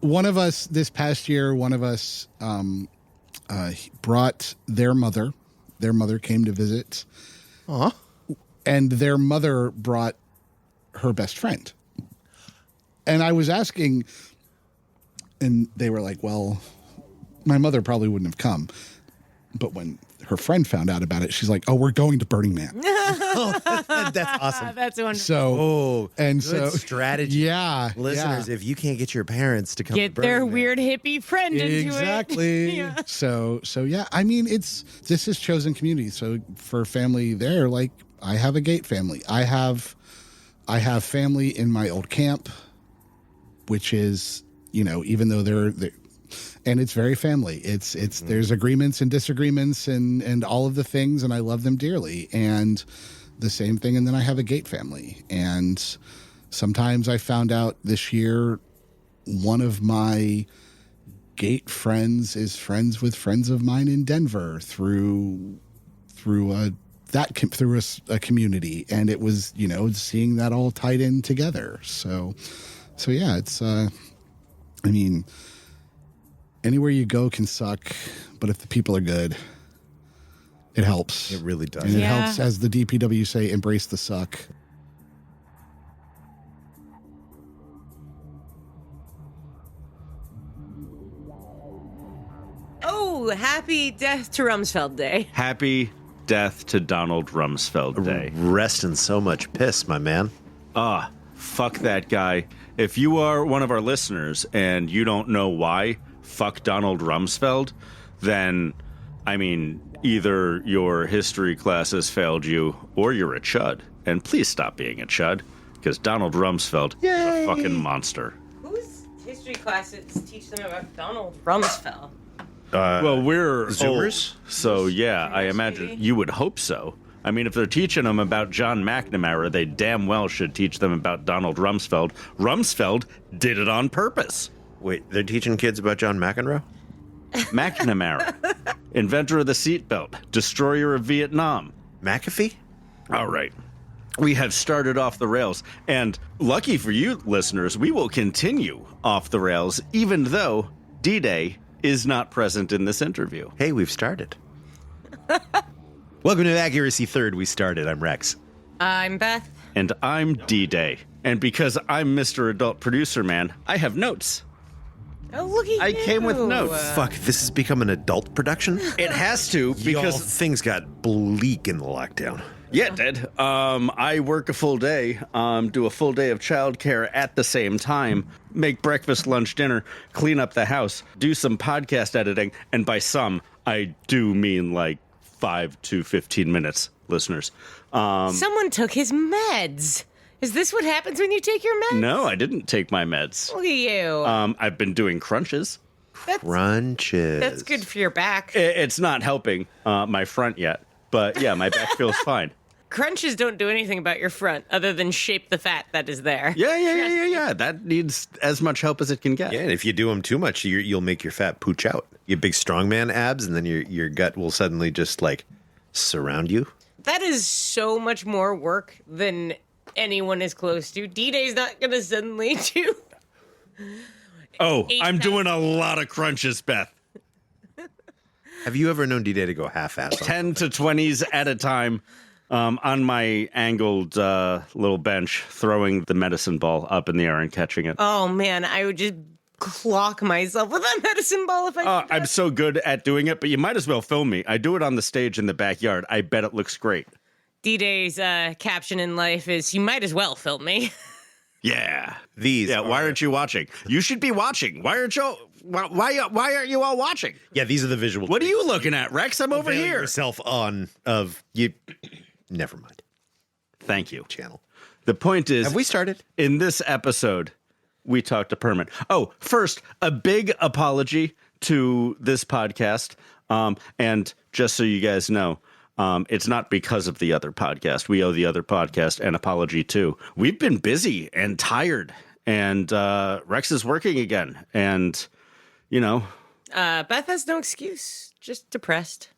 one of us this past year, brought their mother. Their mother came to visit. And their mother brought her best friend. And I was asking, and they were like, well, my mother probably wouldn't have come. But when her friend found out about it, she's like, oh, we're going to Burning Man. That's awesome. That's wonderful. Good strategy. Yeah. Listeners, if you can't get your parents to come Get to Burning their Man, weird hippie friend into it. Exactly. Yeah. So yeah, I mean, this is chosen community. So for family there, like I have a gate family. I have family in my old camp, which is, even though they're and it's very family. It's there's agreements and disagreements and all of the things, and I love them dearly. And the same thing. And then I have a gate family. And sometimes I found out this year, one of my gate friends is friends with friends of mine in Denver through a community, and it was seeing that all tied in together. So yeah, it's I mean, anywhere you go can suck, but if the people are good, it helps. it really does. And it helps, as the DPW say, embrace the suck. Oh, happy Death to Rumsfeld Day. Happy Death to Donald Rumsfeld Day. Rest in so much piss, my man. Fuck that guy. If you are one of our listeners and you don't know why, fuck Donald Rumsfeld, then, I mean, either your history class has failed you or you're a chud. And please stop being a chud, because Donald Rumsfeld is a fucking monster. Whose history classes teach them about Donald Rumsfeld? Well, we're Zoomers? old, so yeah, I imagine maybe? you would hope so. I mean, if they're teaching them about John McNamara, they damn well should teach them about Donald Rumsfeld. Rumsfeld did it on purpose. Wait, they're teaching kids about John McEnroe? McNamara, inventor of the seatbelt, destroyer of Vietnam. McAfee? All right. We have started off the rails, and lucky for you, listeners, we will continue off the rails, even though D-Day is not present in this interview. Hey, we've started. Welcome to Accuracy Third. We started. I'm Rex. I'm Beth. And I'm D-Day. And because I'm Mr. Adult Producer Man, I have notes. Oh, look at you. I came with notes. Fuck, this has become an adult production? It has to, Y'all, because... things got bleak in the lockdown. Yeah, it did. I work a full day, do a full day of childcare at the same time, make breakfast, lunch, dinner, clean up the house, do some podcast editing, and by some, I do mean like 5 to 15 minutes, listeners. Someone took his meds. Is this what happens when you take your meds? No, I didn't take my meds. Look at you. I've been doing crunches. Crunches. That's good for your back. It's not helping my front yet, but yeah, my back feels fine. Crunches don't do anything about your front other than shape the fat that is there. Yeah. That needs as much help as it can get. Yeah, and if you do them too much, you'll make your fat pooch out. You have big strongman abs, and then your gut will suddenly just like surround you. That is so much more work than anyone is close to. D-Day's not going to suddenly do. Oh, 8,000. I'm doing a lot of crunches, Beth. Have you ever known D-Day to go half-ass on 10 to 20s at a time on my angled little bench, throwing the medicine ball up in the air and catching it. Oh, man, I would just clock myself with that medicine ball if I did that. I'm so good at doing it, but you might as well film me. I do it on the stage in the backyard. I bet it looks great. D-Day's caption in life is, you might as well film me. Yeah. These Why are- aren't you watching? You should be watching. Why aren't you aren't you all watching? Yeah, these are the visual. What are you looking at, Rex? I'm over Avail here. yourself on of you. Never mind. Thank you. Channel. The point is, Have we started? in this episode, we talked to Permit. Oh, first, a big apology to this podcast. And just so you guys know, it's not because of the other podcast. We owe the other podcast an apology, too. We've been busy and tired, and Rex is working again. And, you know. Beth has no excuse. Just depressed.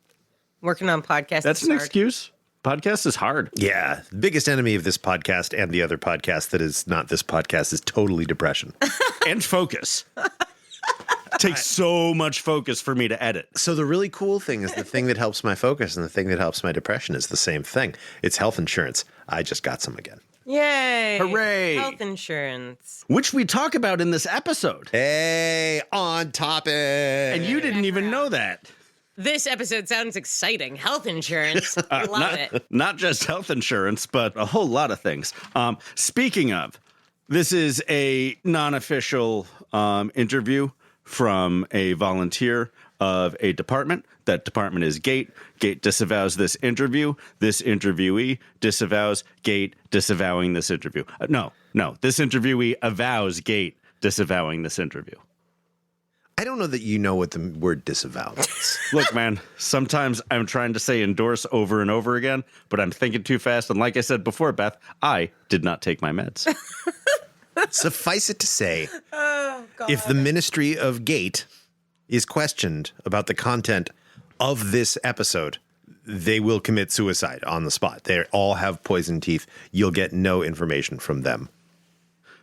Working on podcasts. That's is an hard. excuse. Podcast is hard. Yeah. The biggest enemy of this podcast and the other podcast that is not this podcast is totally depression. And focus. takes so much focus for me to edit. So the really cool thing is the thing that helps my focus and the thing that helps my depression is the same thing. It's health insurance. I just got some again. Yay! Hooray! Health insurance. Which we talk about in this episode. Hey, on topic. And you didn't even know that. This episode sounds exciting. Health insurance. Love it. Not just health insurance, but a whole lot of things. Speaking of, this is a non-official interview from a volunteer of a department. That department is GATE. GATE disavows this interview. This interviewee disavows GATE disavowing this interview. No. This interviewee avows GATE disavowing this interview. I don't know that you know what the word disavow means. Look, man, sometimes I'm trying to say endorse over and over again, but I'm thinking too fast. And like I said before, Beth, I did not take my meds. Suffice it to say, if the Ministry of Gate is questioned about the content of this episode, they will commit suicide on the spot. They all have poison teeth. You'll get no information from them.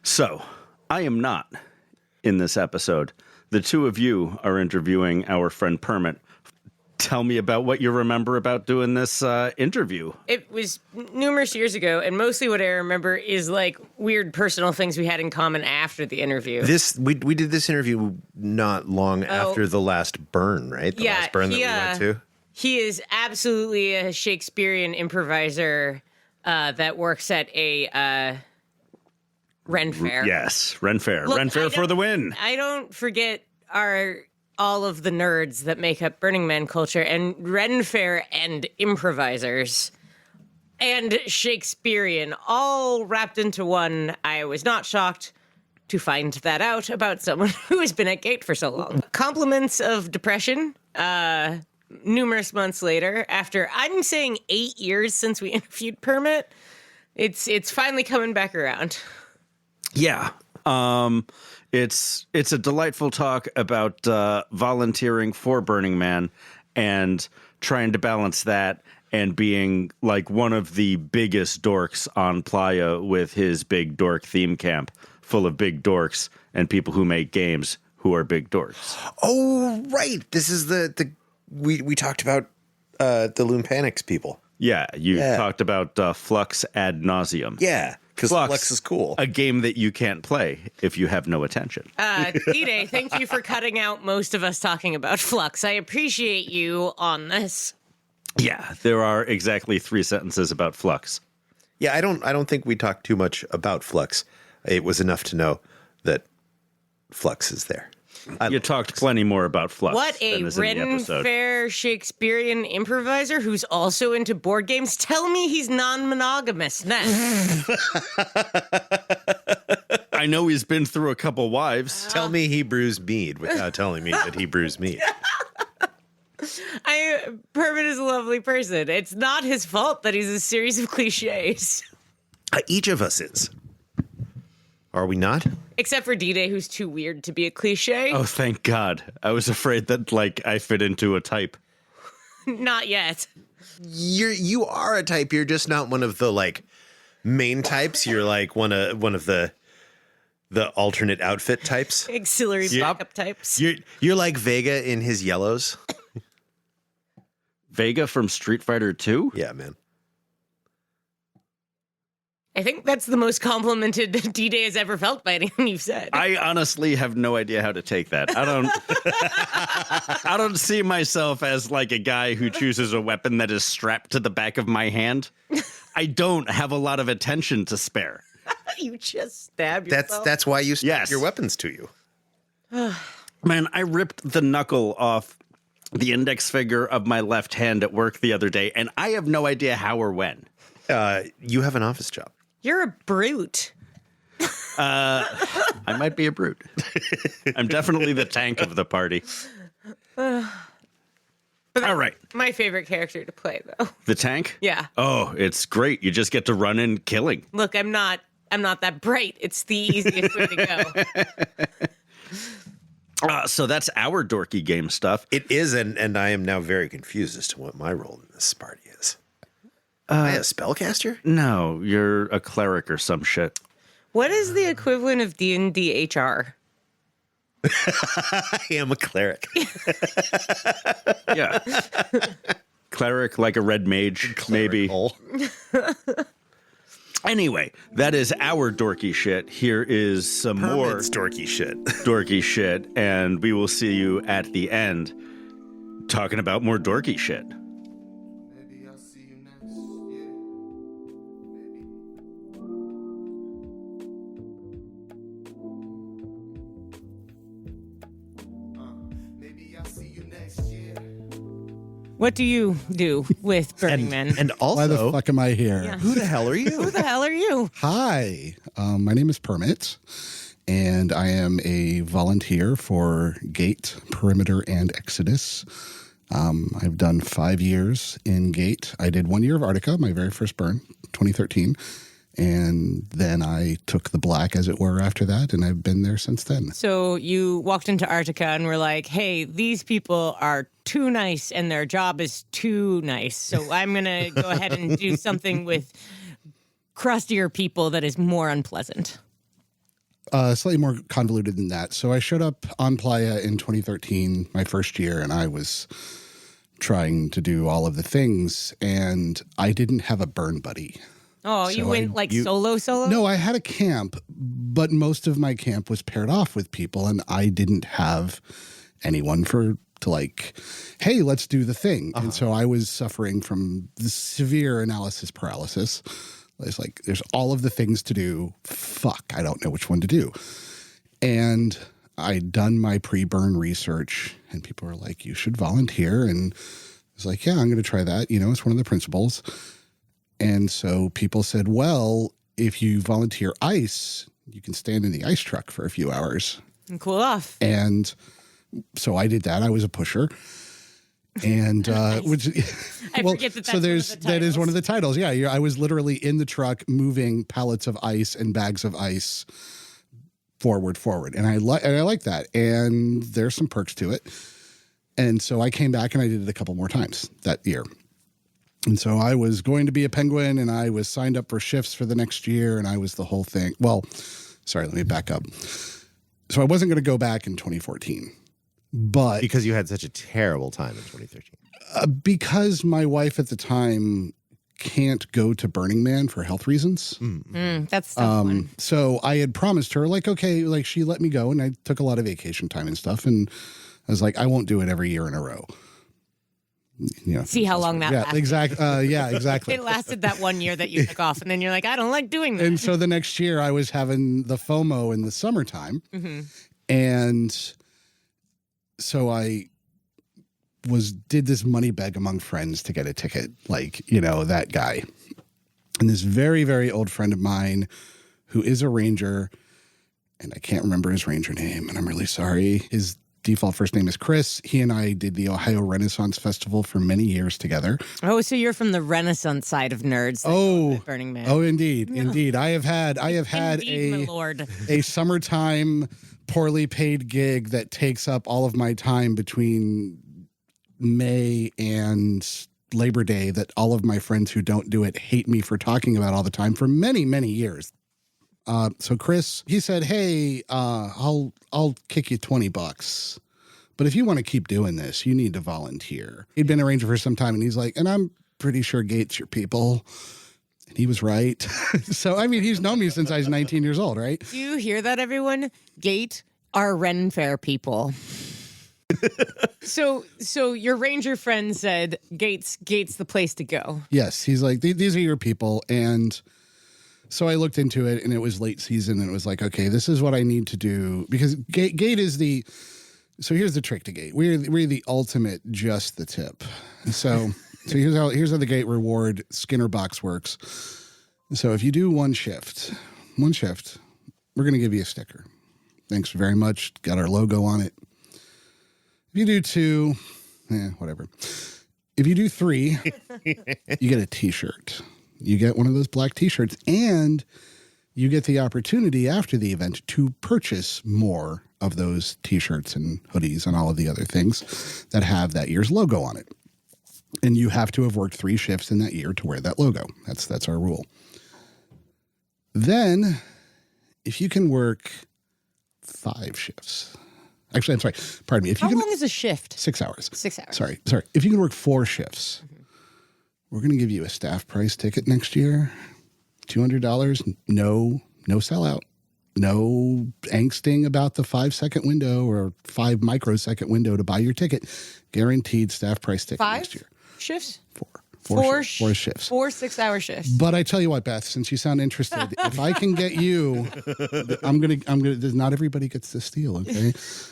So, I am not in this episode. The two of you are interviewing our friend Permit. Tell me about what you remember about doing this interview. It was numerous years ago, and mostly what I remember is like weird personal things we had in common after the interview. We did this interview not long after the last burn, right? The last burn that we went to. He is absolutely a Shakespearean improviser that works at a Ren Fair. Yes, Ren Fair. Look, Ren Fair for the win. I don't forget all of the nerds that make up Burning Man culture, and Ren Fair and improvisers and Shakespearean all wrapped into one. I was not shocked to find that out about someone who has been at Gate for so long. Compliments of depression numerous months later, after I'm saying 8 years since we interviewed Permit. It's finally coming back around. Yeah. It's a delightful talk about volunteering for Burning Man and trying to balance that and being like one of the biggest dorks on Playa with his big dork theme camp full of big dorks and people who make games who are big dorks. Oh, right. This is we talked about the Loon Panics people. Yeah, you talked about Flux ad nauseum. Yeah, because Flux is cool. A game that you can't play if you have no attention. D-Day, thank you for cutting out most of us talking about Flux. I appreciate you on this. Yeah, there are exactly 3 sentences about Flux. Yeah, I don't think we talked too much about Flux. It was enough to know that Flux is there. You talked plenty more about Flux. What a Ren Fair Shakespearean improviser who's also into board games. Tell me he's non-monogamous next. I know he's been through a couple wives. Tell me he brews mead without telling me that he brews mead. Permit is a lovely person. It's not his fault that he's a series of cliches. Each of us is. Are we not? Except for D-Day, who's too weird to be a cliche. Oh, thank God. I was afraid that, I fit into a type. Not yet. You are a type. You're just not one of the, main types. You're, one of the alternate outfit types. Auxiliary backup types. You're like Vega in his yellows. Vega from Street Fighter 2? Yeah, man. I think that's the most complimented D-Day has ever felt by anything you've said. I honestly have no idea how to take that. I don't see myself as a guy who chooses a weapon that is strapped to the back of my hand. I don't have a lot of attention to spare. You just stab yourself. That's why you strap your weapons to you. Man, I ripped the knuckle off the index finger of my left hand at work the other day, and I have no idea how or when. You have an office job. You're a brute. I might be a brute. I'm definitely the tank of the party. All right. My favorite character to play, though. The tank? Yeah. Oh, it's great. You just get to run in killing. Look, I'm not that bright. It's the easiest way to go. So that's our dorky game stuff. It is, and I am now very confused as to what my role in this party is. Am I a spellcaster? No, you're a cleric or some shit. What is the equivalent of D&D HR? I am a cleric. Yeah. Cleric, like a red mage, maybe. Clerical. Anyway, that is our dorky shit. Here is some more Permit's dorky shit. dorky shit, and we will see you at the end talking about more dorky shit. Maybe I'll see you next. Yeah. Maybe I'll see you next year. What do you do with Burning Man? And Why the also, fuck am I here? Yeah. who the hell are you? Who the hell are you? Hi, my name is Permit, and I am a volunteer for Gate, Perimeter, and Exodus. I've done 5 years in Gate. I did 1 year of Arctica, my very first burn, 2013. And then I took the black, as it were, after that, and I've been there since then. So you walked into Arctica and were like, hey, these people are too nice and their job is too nice. So I'm going to go ahead and do something with crustier people that is more unpleasant. Slightly more convoluted than that. So I showed up on Playa in 2013, my first year, and I was trying to do all of the things, and I didn't have a burn buddy. Oh, you went solo? No, I had a camp, but most of my camp was paired off with people, and I didn't have anyone to like, hey, let's do the thing. And so I was suffering from the severe analysis paralysis. It's like, there's all of the things to do. Fuck, I don't know which one to do. And I'd done my pre-burn research, and people were like, you should volunteer. And I was like, yeah, I'm going to try that. You know, it's one of the principles. And so people said, well, if you volunteer ice, you can stand in the ice truck for a few hours. And cool off. And so I did that. I was a pusher. And which I forget that that's that is one of the titles. Yeah, I was literally in the truck moving pallets of ice and bags of ice forward, and I like that. And there's some perks to it. And so I came back and I did it a couple more times that year. And so I was going to be a penguin, and I was signed up for shifts for the next year, and I was the whole thing. Well, sorry, let me back up. So I wasn't going to go back in 2014, but Because you had such a terrible time in 2013. Because my wife at the time can't go to Burning Man for health reasons. That's the tough one. So I had promised her, like, okay, like she let me go, and I took a lot of vacation time and stuff. And I was like, I won't do it every year in a row. You know, See how long that lasted. Exactly. It lasted that 1 year that you took off, and then you're like, I don't like doing that. And so the next year I was having the FOMO in the summertime. And so I did this money beg among friends to get a ticket, like, you know, that guy. And this very, very old friend of mine who is a ranger, and I can't remember his ranger name, and I'm really sorry. His default first name is Chris. He and I did the Ohio Renaissance Festival for many years together. Oh, so you're from the Renaissance side of nerds. Oh, Burning Man. Oh, indeed. I have had Indeed, my lord. a summertime poorly paid gig that takes up all of my time between May and Labor Day that all of my friends who don't do it hate me for talking about all the time for many, many years. So Chris, he said, hey, I'll kick you $20, but if you want to keep doing this, you need to volunteer. He'd been a ranger for some time, and he's like, and I'm pretty sure Gate's your people. And he was right. So, I mean, he's known me since I was 19 years old, right? Do you hear that, everyone? Gate are Ren Fair people. So your ranger friend said, Gate's the place to go. Yes. He's like, these are your people. And so I looked into it, and it was late season, and it was like, okay, this is what I need to do, because Gate is so here's the trick to Gate. We're the ultimate just the tip. So here's how the Gate reward Skinner box works. So if you do one shift, we're going to give you a sticker. Thanks very much. Got our logo on it. If you do 2, whatever. If you do 3, you get a t-shirt. You get one of those black t-shirts, and you get the opportunity after the event to purchase more of those t-shirts and hoodies and all of the other things that have that year's logo on it. And you have to have worked 3 shifts in that year to wear that logo. That's our rule. Then, if you can work 5 shifts, Actually, I'm sorry. Pardon me. If you How can, long is a shift? 6 hours. 6 hours. Sorry. If you can work 4 shifts, we're going to give you a staff price ticket next year. $200. No sellout. No angsting about the 5-second window or 5 microsecond window to buy your ticket. Guaranteed staff price ticket 5 next year. shifts? 4. 4 shifts. 4 6-hour shifts. But I tell you what, Beth, since you sound interested, if I can get you, I'm gonna. Not everybody gets this deal, okay?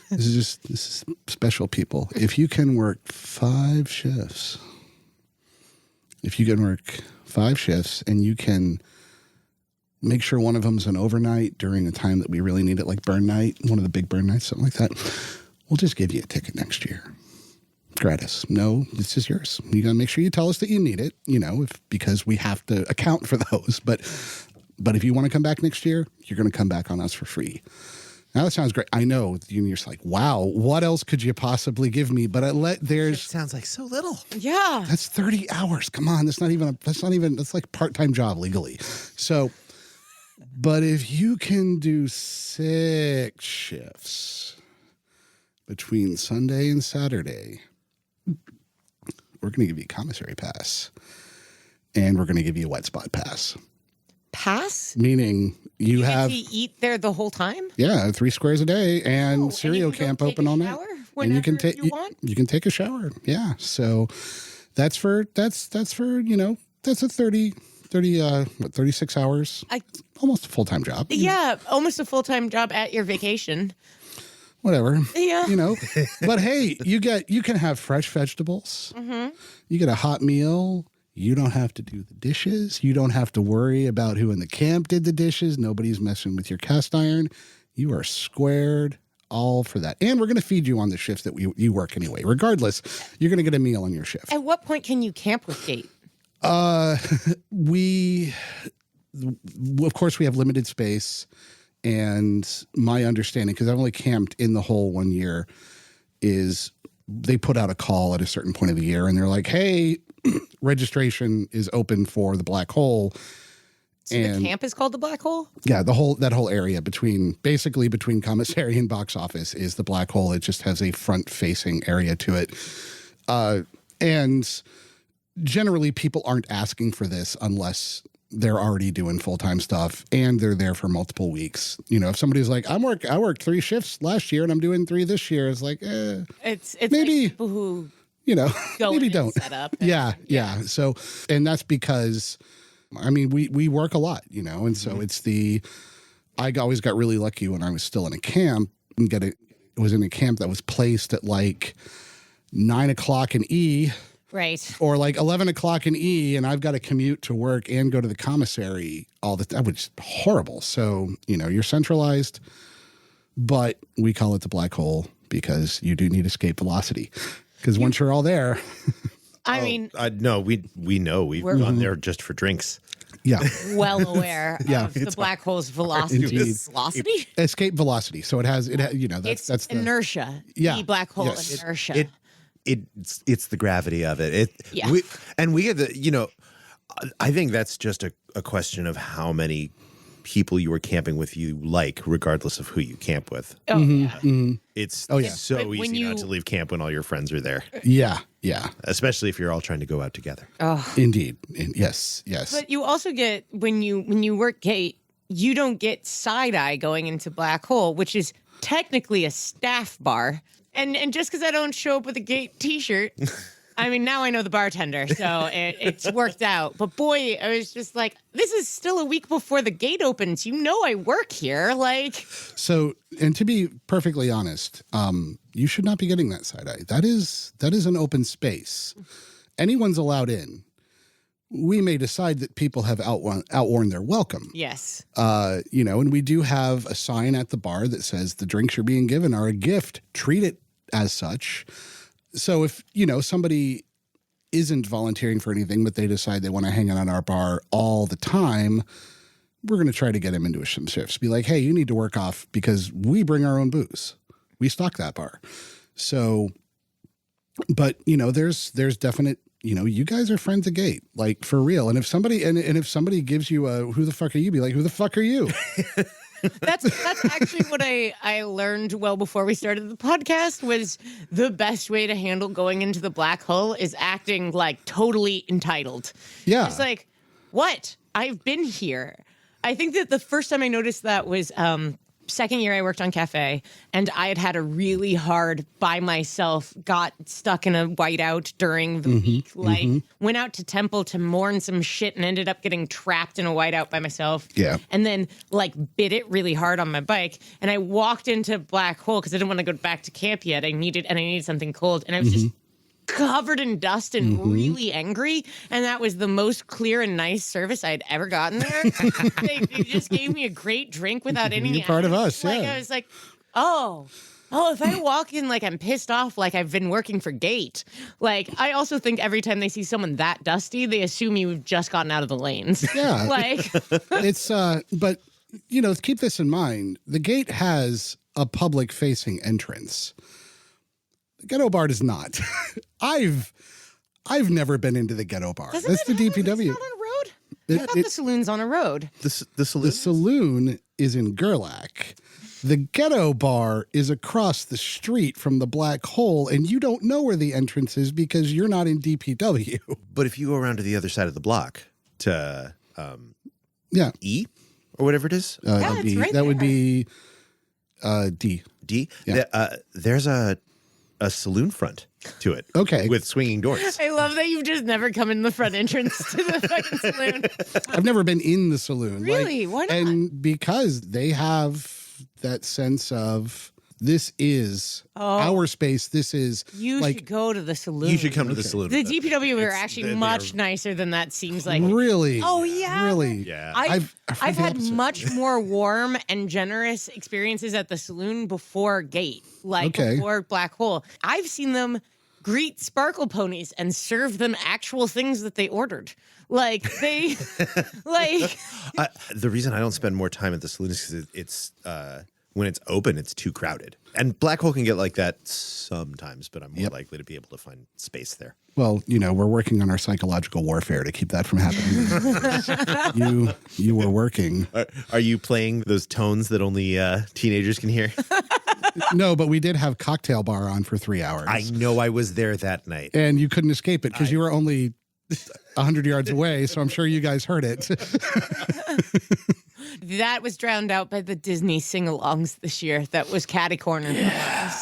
This is special people. If you can work 5 shifts, and you can make sure one of them's an overnight during a time that we really need it, like burn night, one of the big burn nights, something like that, we'll just give you a ticket next year. Gratis. No, this is yours. You got to make sure you tell us that you need it, because we have to account for those. But if you want to come back next year, you're going to come back on us for free. Now that sounds great. I know you're just like, wow, what else could you possibly give me? But Sounds like so little. Yeah. that's 30 hours. Come on, that's like part-time job legally. So, but if you can do 6 shifts between Sunday and Saturday, we're going to give you a commissary pass, and we're going to give you a wet spot pass. Pass? Meaning you have, Get to eat there the whole time? 3 squares a day, and Oh, cereal and you can camp go take open a all night. shower And you can whenever take you want? you can take a shower. Yeah. So that's for that's a 36 hours. Almost a full-time job. Yeah, almost a full-time job at your vacation. Whatever. Yeah. But hey, you can have fresh vegetables. Mm-hmm. You get a hot meal. You don't have to do the dishes. You don't have to worry about who in the camp did the dishes. Nobody's messing with your cast iron. You are squared all for that. And we're going to feed you on the shifts that you work anyway. Regardless, you're going to get a meal on your shift. At what point can you camp with Gate? We, of course, we have limited space. And my understanding, because I've only camped in the hole 1 year, is they put out a call at a certain point of the year and they're like, hey, registration is open for the black hole. So the camp is called the Black Hole? Yeah, that whole area between commissary and box office is the black hole. It just has a front facing area to it. And generally people aren't asking for this unless they're already doing full-time stuff and they're there for multiple weeks. If somebody's like, I worked 3 shifts last year and I'm doing 3 this year. It's like, It's maybe, like people who go maybe in don't. and set up. Yeah. So, and that's because, we work a lot, and so I always got really lucky when I was still in a camp and was in a camp that was placed at like 9 o'clock in E. Right. Or like 11 o'clock in E, and I've got to commute to work and go to the commissary that was horrible. So, you're centralized, but we call it the black hole because you do need escape velocity. Because once you're all there. I mean, no, we know we've gone there just for drinks. Yeah. well aware Yeah, of the black hole's velocity. Indeed. Velocity? Escape velocity. So that's It's the inertia. Yeah. The black hole Yes. inertia. It's the gravity of it. Yeah. We get I think that's just a question of how many people you are camping with you like, regardless of who you camp with. Oh, yeah. Mm-hmm. It's But so when easy you- not to leave camp when all your friends are there, Yeah. especially if you're all trying to go out together. Oh. Indeed. Yes. But you also get, when you work Gate, you don't get side eye going into Black Hole, which is technically a staff bar. And just because I don't show up with a Gate t-shirt, now I know the bartender, so it's worked out. But boy, I was just like, this is still a week before the gate opens. I work here. So, and to be perfectly honest, you should not be getting that side eye. That is an open space. Anyone's allowed in. We may decide that people have outworn their welcome. Yes. And we do have a sign at the bar that says the drinks you're being given are a gift. Treat it as such. So if, somebody isn't volunteering for anything, but they decide they want to hang out at our bar all the time, we're going to try to get them into some shifts. Be like, hey, you need to work off because we bring our own booze. We stock that bar. So, but, there's definite, you guys are friends of Gate, like for real. And if somebody, and if somebody gives you a, who the fuck are you? Be like, who the fuck are you? That's actually what I learned well before we started the podcast was the best way to handle going into the black hole is acting like totally entitled. Yeah. It's like, what? I've been here. I think that the first time I noticed that was second year I worked on cafe, and I had a really hard by myself, got stuck in a whiteout during the week. Like, went out to Temple to mourn some shit and ended up getting trapped in a whiteout by myself. Yeah. And then, like, bit it really hard on my bike. And I walked into Black Hole because I didn't want to go back to camp yet. I needed something cold. And I was just covered in dust and really angry, and that was the most clear and nice service I had ever gotten there. they just gave me a great drink without any. You're part of us, Like yeah. I was like, oh, if I walk in like I'm pissed off, like I've been working for Gate. Like I also think every time they see someone that dusty, they assume you've just gotten out of the lanes. Yeah. like It's but keep this in mind. The gate has a public facing entrance. The ghetto bar does not. I've never been into the ghetto bar. doesn't That's the it have- DPW. It's not on a road. I thought the saloon's on a road. The The saloon. saloon is in Gerlach. The ghetto bar is across the street from the black hole, and you don't know where the entrance is because you're not in DPW. But if you go around to the other side of the block to Yeah. E or whatever it is, Yeah, it's right that would there. be D. D, Yeah. there's a saloon front to it. Okay. With swinging doors. I love that you've just never come in the front entrance to the fucking saloon. I've never been in the saloon. Really? Why not? And because they have that sense of this is our space. This is You like should go to the saloon. You should come to the saloon. The DPW are It's- actually they- much they're- nicer than that seems like. really. Oh, yeah. Really. Yeah. I've heard the had opposite. much more warm and generous experiences at the saloon before Gate, like Okay. before Black Hole. I've seen them greet sparkle ponies and serve them actual things that they ordered. Like they, like The reason I don't spend more time at the saloon is because it's when it's open, it's too crowded. And Black Hole can get like that sometimes, but I'm more likely to be able to find space there. Well, we're working on our psychological warfare to keep that from happening. you were working. Are you playing those tones that only teenagers can hear? No, but we did have cocktail bar on for 3 hours. I know I was there that night. And you couldn't escape it because you were only 100 yards away. So I'm sure you guys heard it. that was drowned out by the Disney sing-alongs this year. That was catty corner. Yeah.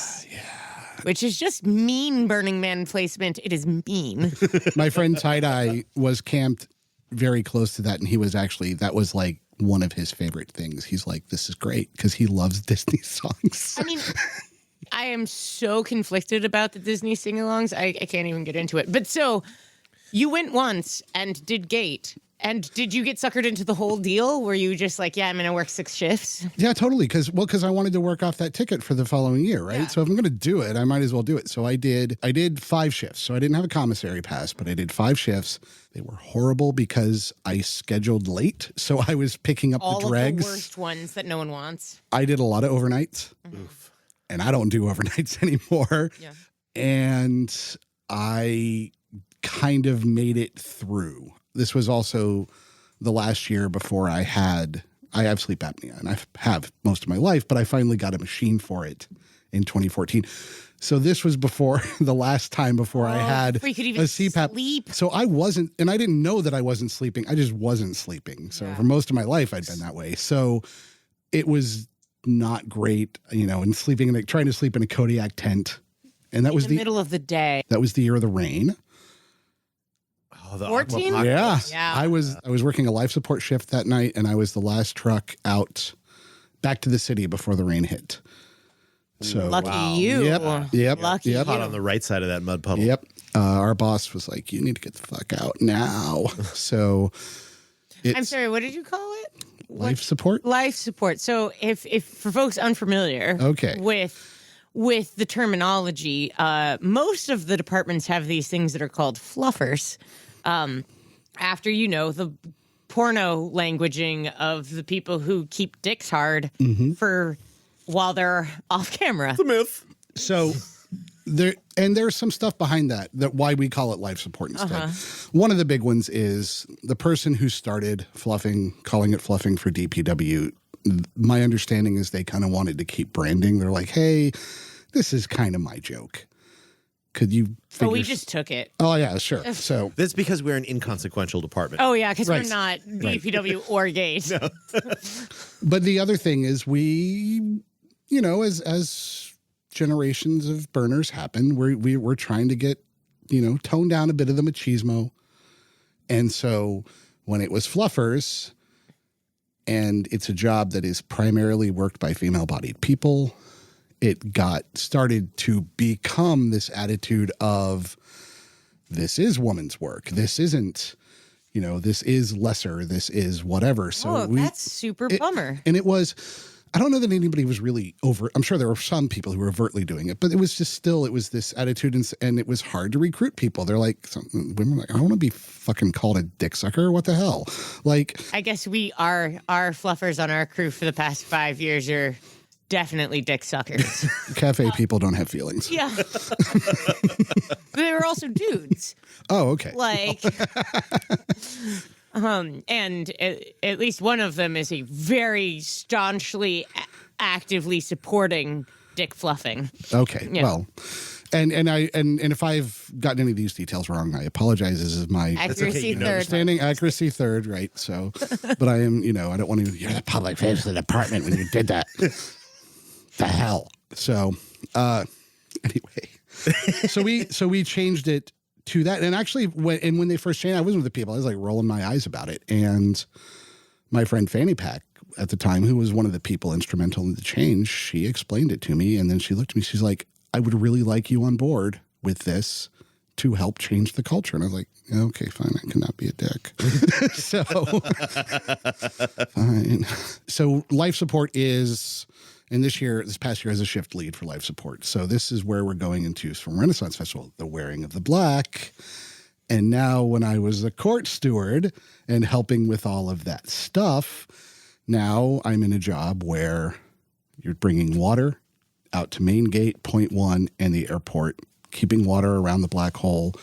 Which is just mean Burning Man placement. It is mean. My friend Tie-Dye was camped very close to that. And that was like one of his favorite things. He's like, this is great because he loves Disney songs. I mean, I am so conflicted about the Disney sing-alongs. I can't even get into it. But so you went once and did Gate. And did you get suckered into the whole deal? Were you just like, yeah, I'm going to work 6 shifts? Yeah, totally. Because I wanted to work off that ticket for the following year, right? Yeah. So if I'm going to do it, I might as well do it. So I did 5 shifts. So I didn't have a commissary pass, but I did 5 shifts. They were horrible because I scheduled late. So I was picking up All the of dregs. the worst ones that no one wants. I did a lot of overnights. And I don't do overnights anymore. Yeah. And I kind of made it through. This was also the last year before I have sleep apnea, and I have most of my life, but I finally got a machine for it in 2014. So this was before the last time before I had where you could a even CPAP. sleep. So I wasn't, and I didn't know that I wasn't sleeping. I just wasn't sleeping. So for most of my life, I'd been that way. So it was not great, and trying to sleep in a Kodiak tent. And that was In the middle of the day. that was the year of the rain. Oh, the 14? aquapocalypse. Yeah. I was working a life support shift that night, and I was the last truck out back to the city before the rain hit. So Lucky you. Yep. Lucky Yep. Caught you. on the right side of that mud puddle. Yep. Our boss was like, "You need to get the fuck out now." So I'm it's sorry, what did you call it? life support. Life support. So if for folks unfamiliar Okay. with the terminology, most of the departments have these things that are called fluffers. After the porno languaging of the people who keep dicks hard for while they're off camera. Myth. So there's some stuff behind that why we call it life support instead. One of the big ones is the person who started calling it fluffing for DPW my understanding is they kind of wanted to keep branding. They're like, hey, this is kind of my joke. Could you figure... Oh, we just took it. Oh, yeah, sure. So That's because we're an inconsequential department. Oh, yeah, because Right. we're not DPW or Gate. But the other thing is we, you know, as generations of burners happen, we're trying to get, you know, tone down a bit of the machismo. And so when it was fluffers, and it's a job that is primarily worked by female-bodied people, it got started to become this attitude of, this is woman's work. This isn't, you know, this is lesser. This is whatever. So That's super bummer. And it was, I don't know that anybody was really over. I'm sure there were some people who were overtly doing it, but it was just still, it was this attitude, and it was hard to recruit people. They're like, women are like, I don't want to be fucking called a dick sucker. What the hell? Like, I guess our fluffers on our crew for the past 5 years are definitely dick suckers. cafe people don't have feelings. Yeah. They were also dudes. Oh, okay. Like, and at least one of them is a very staunchly, actively supporting dick fluffing. Okay. Yeah. Well, and if I've gotten any of these details wrong, I apologize. This is my Accuracy you know. third. understanding. Accuracy third, right? So, but I am, you know, I don't want to. You're the public face of the department when you did that. The hell. So, anyway, so we changed it to that. And actually, when they first changed, I wasn't with the people. I was like rolling my eyes about it. And my friend Fanny Pack at the time, who was one of the people instrumental in the change, she explained it to me. And then she looked at me. She's like, I would really like you on board with this to help change the culture. And I was like, yeah, okay, fine. I cannot be a dick. So, fine. So life support is... And this past year, as a shift lead for life support. So this is where we're going into from Renaissance Festival, the wearing of the black. And now when I was the court steward and helping with all of that stuff, now I'm in a job where you're bringing water out to main gate, point one, and the airport, keeping water around the black hole.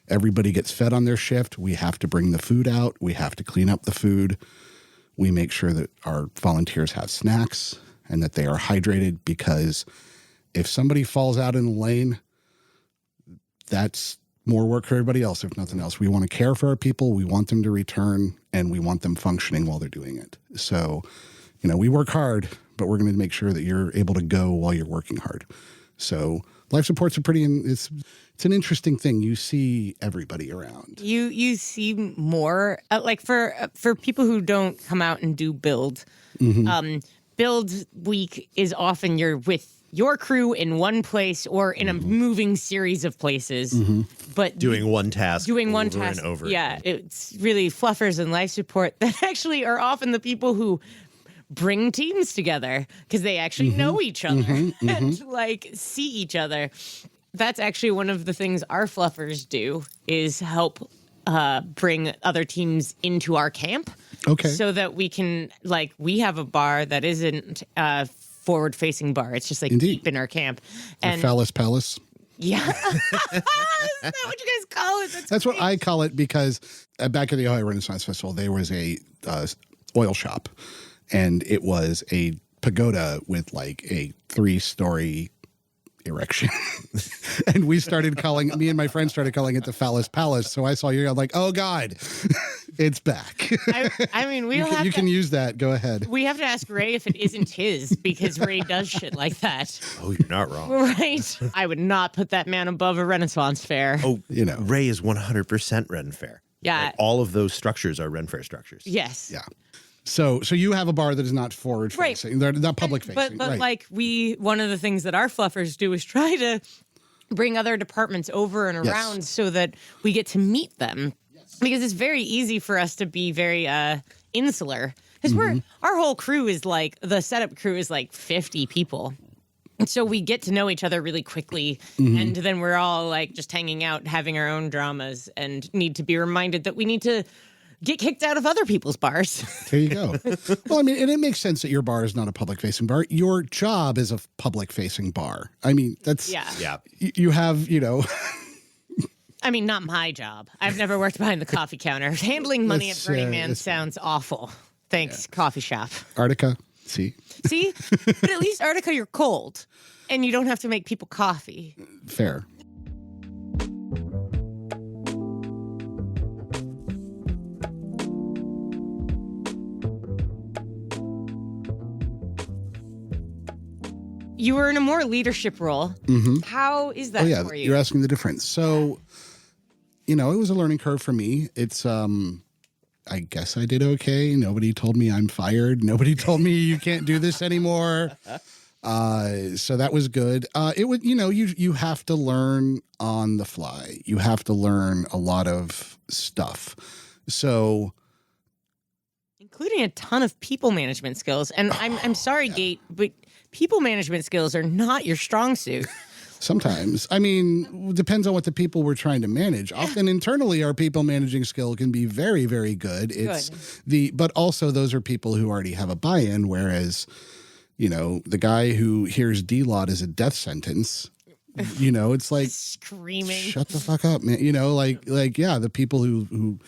Everybody gets fed on their shift. We have to bring the food out. We have to clean up the food. We make sure that our volunteers have snacks and that they are hydrated, because if somebody falls out in the lane, that's more work for everybody else, if nothing else. We want to care for our people. We want them to return, and we want them functioning while they're doing it. So, you know, we work hard, but we're going to make sure that you're able to go while you're working hard. So life support's it's an interesting thing. You see everybody around. You see more like for people who don't come out and do build. Build week is often you're with your crew in one place or in a moving series of places, but Doing one task doing one over task. and over. Yeah, it's really fluffers and life support that actually are often the people who bring teams together because they actually know each other and like see each other. That's actually one of the things our fluffers do is help bring other teams into our camp. Okay. So that we can, like, we have a bar that isn't a forward-facing bar. It's just like Indeed. deep in our camp. The And Phallus Palace. yeah, isn't that what you guys call it? That's what I call it, because back at the Ohio Renaissance Festival, there was a oil shop, and it was a pagoda with like a 3-story erection. And me and my friend started calling it the Phallus Palace. So I saw you, I'm like, oh God, it's back. I mean, You can use that. Go ahead. we have to ask Ray if it isn't his, because Ray does shit like that. Oh, you're not wrong. Right? I would not put that man above a Renaissance fair. Oh, You know. Ray is 100% Ren Fair. Yeah. Like, all of those structures are Ren Fair structures. Yes. Yeah. So you have a bar that is not forward facing. They're not public facing. But right. like one of the things that our fluffers do is try to bring other departments over and Yes. around so that we get to meet them. Because it's very easy for us to be very insular. Because our whole crew is like, the setup crew is like 50 people. And so we get to know each other really quickly. And then we're all like just hanging out, having our own dramas, and need to be reminded that we need to get kicked out of other people's bars. There you go. Well, I mean, and it makes sense that your bar is not a public facing bar. Your job is a public facing bar. I mean, that's, Yeah. you have, you know, I mean, not my job. I've never worked behind the coffee counter. Handling money at That's, Burning Man that's fine. sounds awful. Thanks, coffee shop. Artica. See? See? But at least Antarctica, you're cold. And you don't have to make people coffee. Fair. You were in a more leadership role. How is that Oh yeah, for you? you're asking the difference. So, it was a learning curve for me. It's I guess I did okay. Nobody told me I'm fired. Nobody told me you can't do this anymore. So that was good. It would, you have to learn on the fly. You have to learn a lot of stuff. So, including a ton of people management skills. And I'm sorry, Gate, but people management skills are not your strong suit. sometimes, depends on what the people we're trying to manage. Often internally, our people managing skill can be very, very good. But also those are people who already have a buy-in. Whereas, the guy who hears D-Lot as a death sentence, it's like screaming, shut the fuck up, man. The people who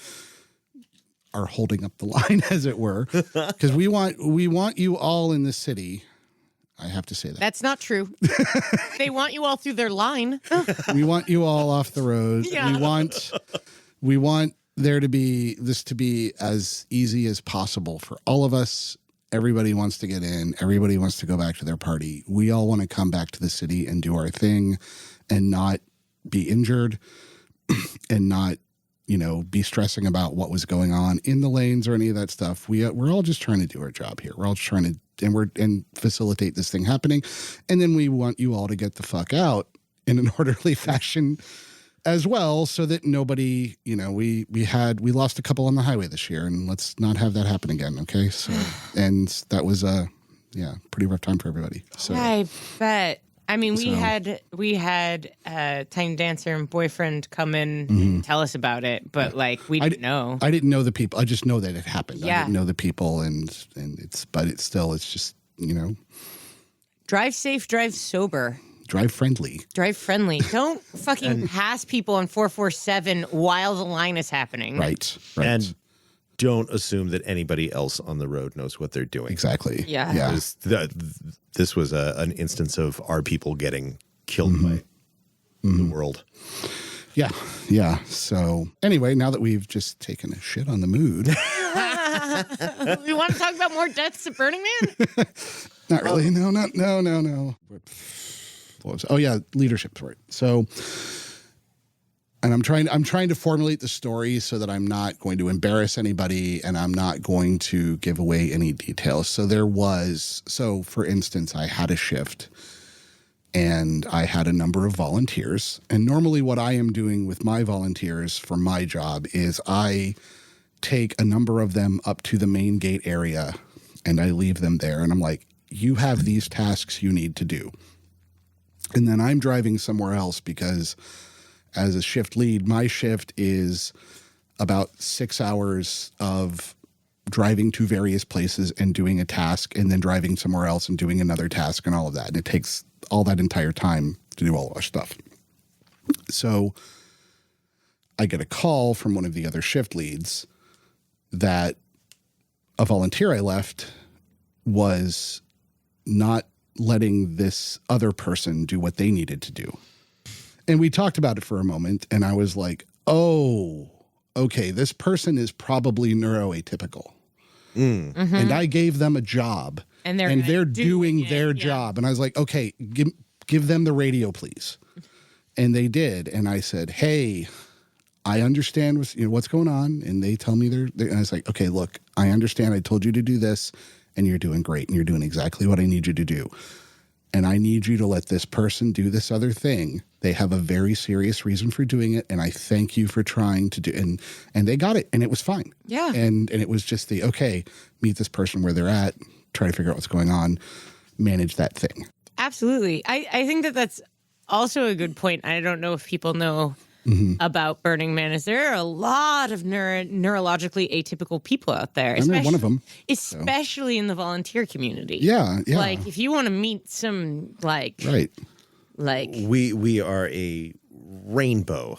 are holding up the line, as it were, because we want you all in the city. I have to say that. That's not true. They want you all through their line. We want you all off the road. Yeah. We want this to be as easy as possible for all of us. Everybody wants to get in. Everybody wants to go back to their party. We all want to come back to the city and do our thing and not be injured and not, be stressing about what was going on in the lanes or any of that stuff. We're all just trying to do our job here. We're all just trying to and facilitate this thing happening. And then we want you all to get the fuck out in an orderly fashion as well, so that nobody, we lost a couple on the highway this year, and let's not have that happen again. Okay. So, and that was pretty rough time for everybody. So I bet. We had Tiny Dancer and Boyfriend come in and tell us about it, but we didn't know. I didn't know the people. I just know that it happened. Yeah. I didn't know the people, and it's just, Drive safe, drive sober. Drive friendly. Drive friendly. Don't fucking pass people on 447 while the line is happening. Right. And don't assume that anybody else on the road knows what they're doing. Exactly. Yeah. This was an instance of our people getting killed by the world. Yeah. Yeah. So anyway, now that we've just taken a shit on the mood. We want to talk about more deaths at Burning Man? Not really. No. Leadership. Right. So, and I'm trying to formulate the story so that I'm not going to embarrass anybody and I'm not going to give away any details. So for instance, I had a shift and I had a number of volunteers. And normally what I am doing with my volunteers for my job is I take a number of them up to the main gate area and I leave them there. And I'm like, you have these tasks you need to do. And then I'm driving somewhere else because as a shift lead, my shift is about 6 hours of driving to various places and doing a task and then driving somewhere else and doing another task and all of that. And it takes all that entire time to do all of our stuff. So I get a call from one of the other shift leads that a volunteer I left was not letting this other person do what they needed to do. And we talked about it for a moment, and I was like, oh, okay, this person is probably neuroatypical. And I gave them a job, and they're doing their job. And I was like, okay, give them the radio, please. And they did. And I said, hey, I understand what's going on. And they tell me and I was like, okay, look, I understand. I told you to do this, and you're doing great, and you're doing exactly what I need you to do. And I need you to let this person do this other thing. They have a very serious reason for doing it, and I thank you for trying to do. And they got it, and it was fine. Yeah. And it was just meet this person where they're at, try to figure out what's going on, manage that thing. Absolutely. I think that's also a good point. I don't know if people know about Burning Man. Is there are a lot of neurologically atypical people out there? I'm one of them. Especially in the volunteer community. Yeah. Like if you want to meet some right. Like we are a rainbow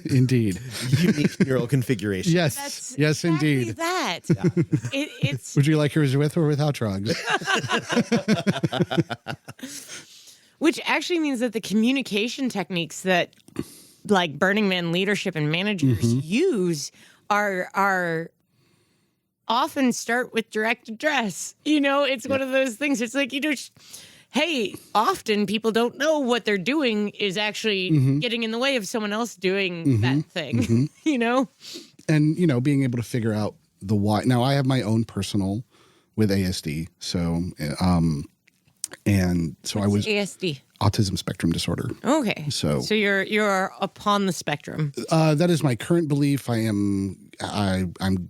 Indeed. unique neural configuration. Yes. That's Yes, exactly indeed. that. It's Would you like yours with or without drugs? which actually means that the communication techniques that like Burning Man leadership and managers use are often start with direct address. It's one of those things. It's like, hey, often people don't know what they're doing is actually getting in the way of someone else doing that thing, And, being able to figure out the why. Now, I have my own personal with ASD. So, I was ASD. autism spectrum disorder. Okay. So you're upon the spectrum. That is my current belief. I'm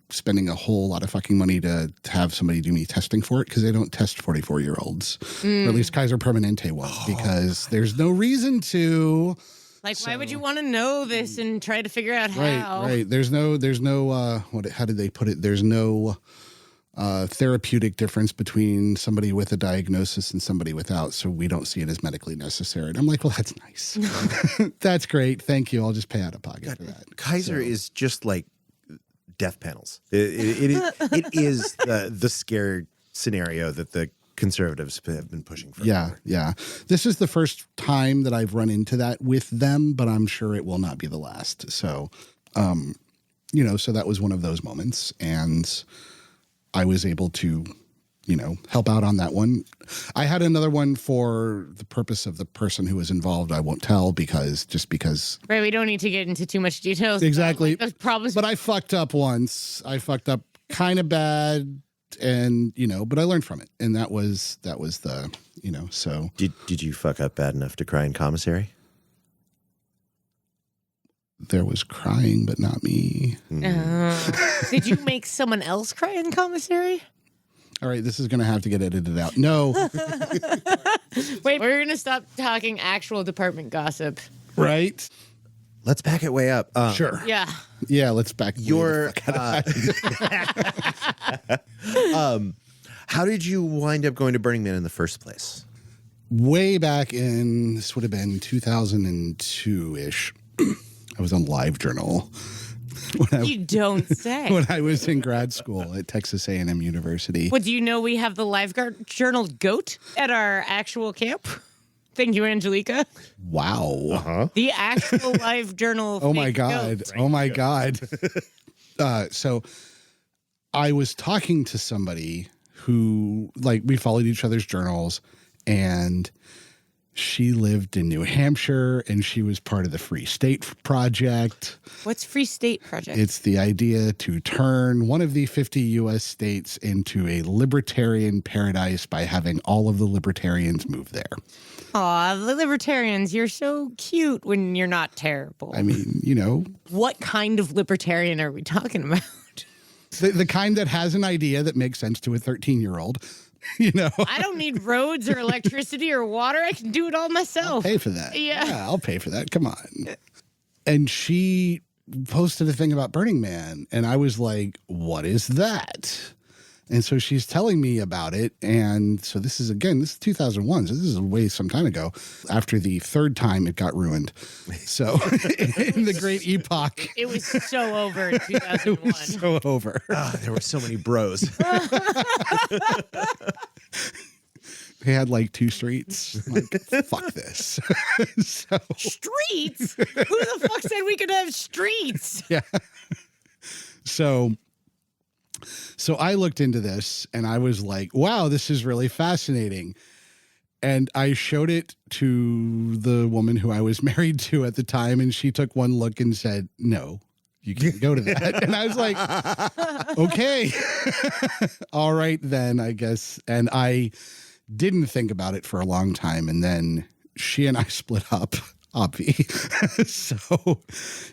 spending a whole lot of fucking money to have somebody do me testing for it because they don't test 44-year-olds. Or at least Kaiser Permanente won't because there's no reason to. Like, why would you want to know this and try to figure out how? Right. There's no. How did they put it? There's no therapeutic difference between somebody with a diagnosis and somebody without, so we don't see it as medically necessary. And I'm like, well, that's nice. That's great. Thank you. I'll just pay out of pocket for that. Kaiser is just like death panels. It is the scare scenario that the conservatives have been pushing for. Yeah. This is the first time that I've run into that with them, but I'm sure it will not be the last. So, so that was one of those moments, and I was able to, help out on that one. I had another one for the purpose of the person who was involved. I won't tell because. Right, we don't need to get into too much details. Exactly. Those problems. But I fucked up once. I fucked up kind of bad, and but I learned from it, and that was the so. Did you fuck up bad enough to cry in commissary? There was crying, but not me. Did you make someone else cry in commissary? All right, this is going to have to get edited out. No. Wait, we're going to stop talking actual department gossip. Right? Let's back it way up. Sure. Yeah. Yeah, let's back Your how did you wind up going to Burning Man in the first place? way back in, this would have been 2002-ish. I was on LiveJournal. You don't say. When I was in grad school at Texas A&M University. Well, do you know we have the LiveJournal goat at our actual camp? Thank you, Angelica. Wow. The actual LiveJournal. Oh my God. Goat. Oh my God. So I was talking to somebody who, like, we followed each other's journals, and she lived in New Hampshire, and she was part of the Free State Project. What's Free State Project? It's the idea to turn one of the 50 U.S. states into a libertarian paradise by having all of the libertarians move there. Aw, the libertarians, you're so cute when you're not terrible. I mean, you know. What kind of libertarian are we talking about? The kind that has an idea that makes sense to a 13-year-old, you know. I don't need roads or electricity or water. I can do it all myself. Pay for that. Yeah. I'll pay for that. Come on. And she posted a thing about Burning Man, and I was like, what is that? And so she's telling me about it. And so this is 2001. So this is way some time ago, after the third time it got ruined. So in the great epoch. It was so over in 2001. It was so over. There were so many bros. They had like 2 streets. I'm like, fuck this. So, Streets? Who the fuck said we could have streets? yeah. So I looked into this and I was like, wow, this is really fascinating. And I showed it to the woman who I was married to at the time, and she took one look and said, no, you can't go to that. And I was like, okay, all right, then, I guess. And I didn't think about it for a long time. And then she and I split up, So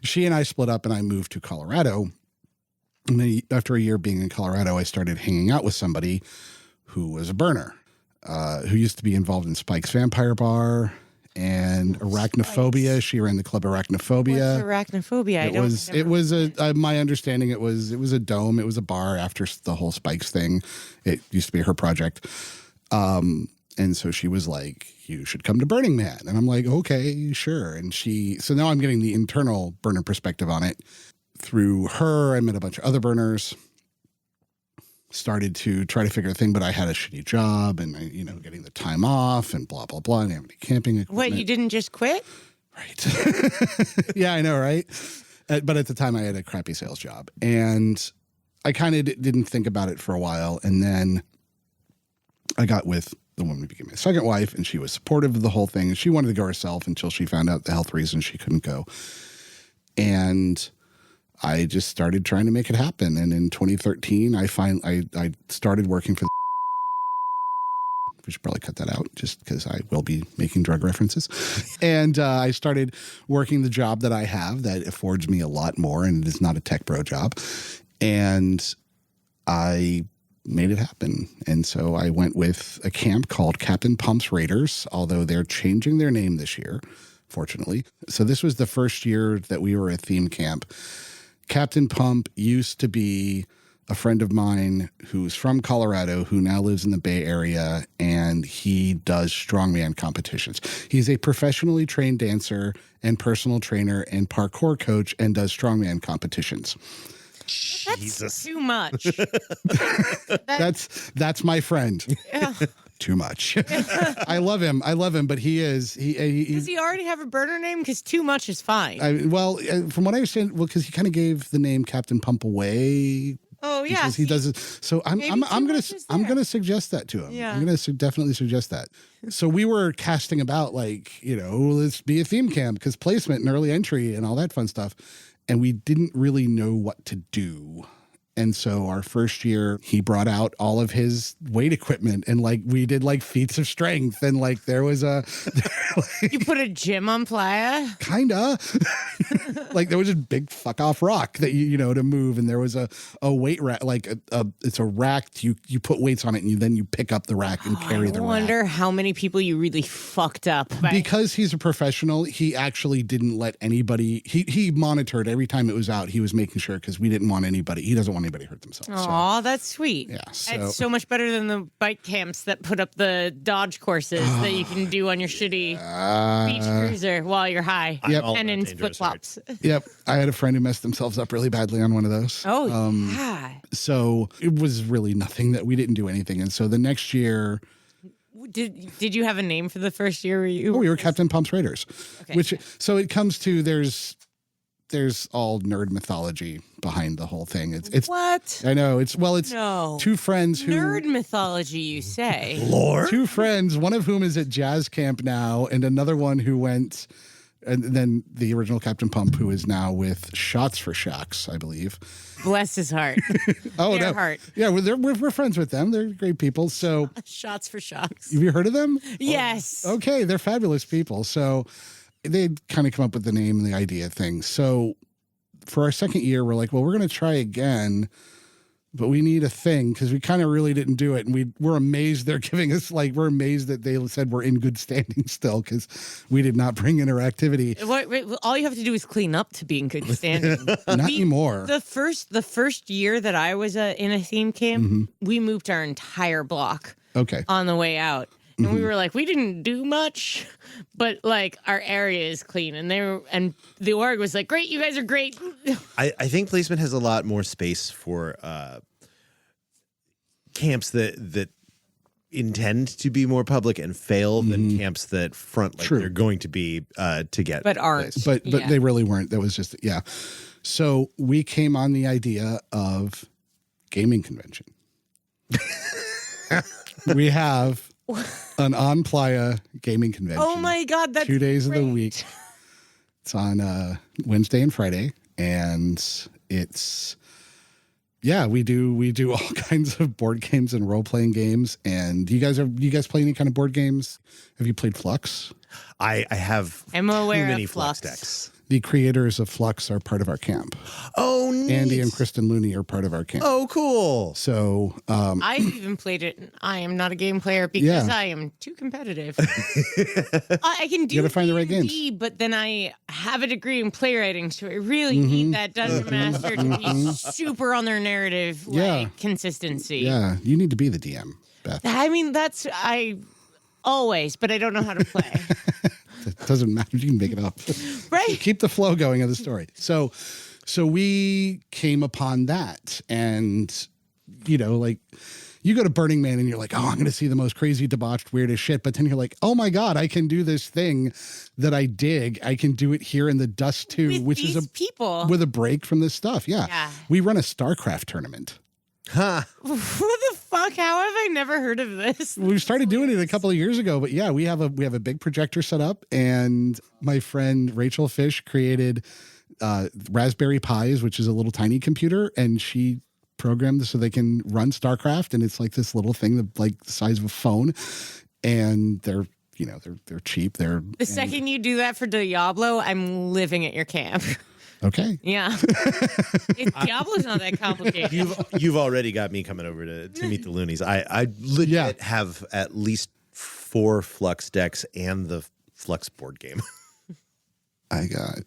she and I split up, and I moved to Colorado. And then after a year being in Colorado, I started hanging out with somebody who was a burner, who used to be involved in Spike's Vampire Bar and Arachnophobia. Spikes. She ran the club Arachnophobia. What's arachnophobia? It was my understanding. It was a dome. It was a bar after the whole Spikes thing. It used to be her project. And so she was like, you should come to Burning Man. And I'm like, okay, sure. And so now I'm getting the internal burner perspective on it. Through her, I met a bunch of other burners, started to try to figure a thing, but I had a shitty job and, getting the time off and blah, blah, blah. And I didn't have any camping equipment. What, you didn't just quit? Right. Yeah, I know, right? But at the time I had a crappy sales job. And I kind of didn't think about it for a while. And then I got with the woman who became my second wife, and she was supportive of the whole thing. And she wanted to go herself until she found out the health reasons she couldn't go. And I just started trying to make it happen. And in 2013, I started working for we should probably cut that out just because I will be making drug references. And I started working the job that I have that affords me a lot more, and it is not a tech bro job. And I made it happen. And so I went with a camp called Captain Pump's Raiders, although they're changing their name this year, fortunately. So this was the first year that we were a theme camp. Captain Pump used to be a friend of mine who's from Colorado, who now lives in the Bay Area, and he does strongman competitions. He's a professionally trained dancer and personal trainer and parkour coach and does strongman competitions. That's too much. That's my friend. Yeah. Too much. I love him, but Does he already have a burner name? Because too much is fine. From what I understand, because he kind of gave the name Captain Pump away. Oh yeah, because he does it. So I'm gonna suggest that to him. Yeah. I'm gonna definitely suggest that. So we were casting about let's be a theme camp because placement and early entry and all that fun stuff, and we didn't really know what to do. And so our first year, he brought out all of his weight equipment, and we did feats of strength, and there was you put a gym on Playa? Kinda. There was a big fuck off rock that to move, and there was a weight rack, it's a rack. You put weights on it, and then you pick up the rack and carry the rack. I wonder how many people you really fucked up. Because he's a professional, he actually didn't let anybody. He monitored every time it was out. He was making sure because we didn't want anybody. He doesn't want anybody hurt themselves. Aw, that's sweet. Yeah, it's so much better than the bike camps that put up the Dodge courses that you can do on your shitty beach cruiser while you're high and in flip flops. Yep, I had a friend who messed themselves up really badly on one of those. Oh, yeah. So it was really nothing that we didn't do anything, and so the next year. Did you have a name for the first year? We were Captain Pump's Raiders, so it comes to there's all nerd mythology behind the whole thing. It's what? I know. It's two friends who nerd mythology, you say? Lore? Two friends, one of whom is at jazz camp now, and another one who went, and then the original Captain Pump, who is now with Shots for Shocks, I believe. Bless his heart. Their heart. Yeah, we're friends with them. They're great people. So Shots for Shocks. Have you heard of them? Yes. Okay, they're fabulous people. So they'd kind of come up with the name and the idea thing. So for our second year, we're like, well, we're going to try again, but we need a thing because we kind of really didn't do it. And we're amazed they're giving us, we're amazed that they said we're in good standing still because we did not bring interactivity. All you have to do is clean up to be in good standing. Not anymore. The first year that I was in a theme camp, we moved our entire block on the way out. And we were like, we didn't do much, but our area is clean. And the org was like, great, you guys are great. I think placement has a lot more space for camps that intend to be more public and fail than camps that front they're going to be to get. But aren't. But they really weren't. That was just, yeah. So we came on the idea of gaming convention. We have an on Playa gaming convention. Oh my God, that's 2 days great. of the week. It's on Wednesday and Friday, and it's we do all kinds of board games and role playing games. And do you guys play any kind of board games? Have you played Flux? I have I'm aware too many of Flux Flux. decks. The creators of Flux are part of our camp. Oh, neat. Andy and Kristen Looney are part of our camp. Oh, cool. So I've even played it. And I am not a game player because I am too competitive. I can do You gotta find the right D&D, games. but then I have a degree in playwriting, so I really need that dungeon master to be super on their narrative Yeah. consistency. yeah, you need to be the DM, Beth. I mean, always, but I don't know how to play. It doesn't matter. You can make it up. Right. Keep the flow going of the story. So we came upon that, and like you go to Burning Man and you're like, oh, I'm going to see the most crazy, debauched, weirdest shit. But then you're like, oh my God, I can do this thing that I dig. I can do it here in the dust too, With which these is people. with a break from this stuff. Yeah. Yeah. We run a StarCraft tournament. Huh. What the fuck? How have I never heard of this? We started doing it a couple of years ago, but yeah, we have a big projector set up, and my friend Rachel Fish created Raspberry Pis, which is a little tiny computer, and she programmed so they can run StarCraft, and it's like this little thing that like the size of a phone, and they're cheap. The second you do that for Diablo, I'm living at your camp. Okay. Yeah. Diablo's not that complicated. You've already got me coming over to meet the loonies. I legit have at least 4 Flux decks and the Flux board game. I got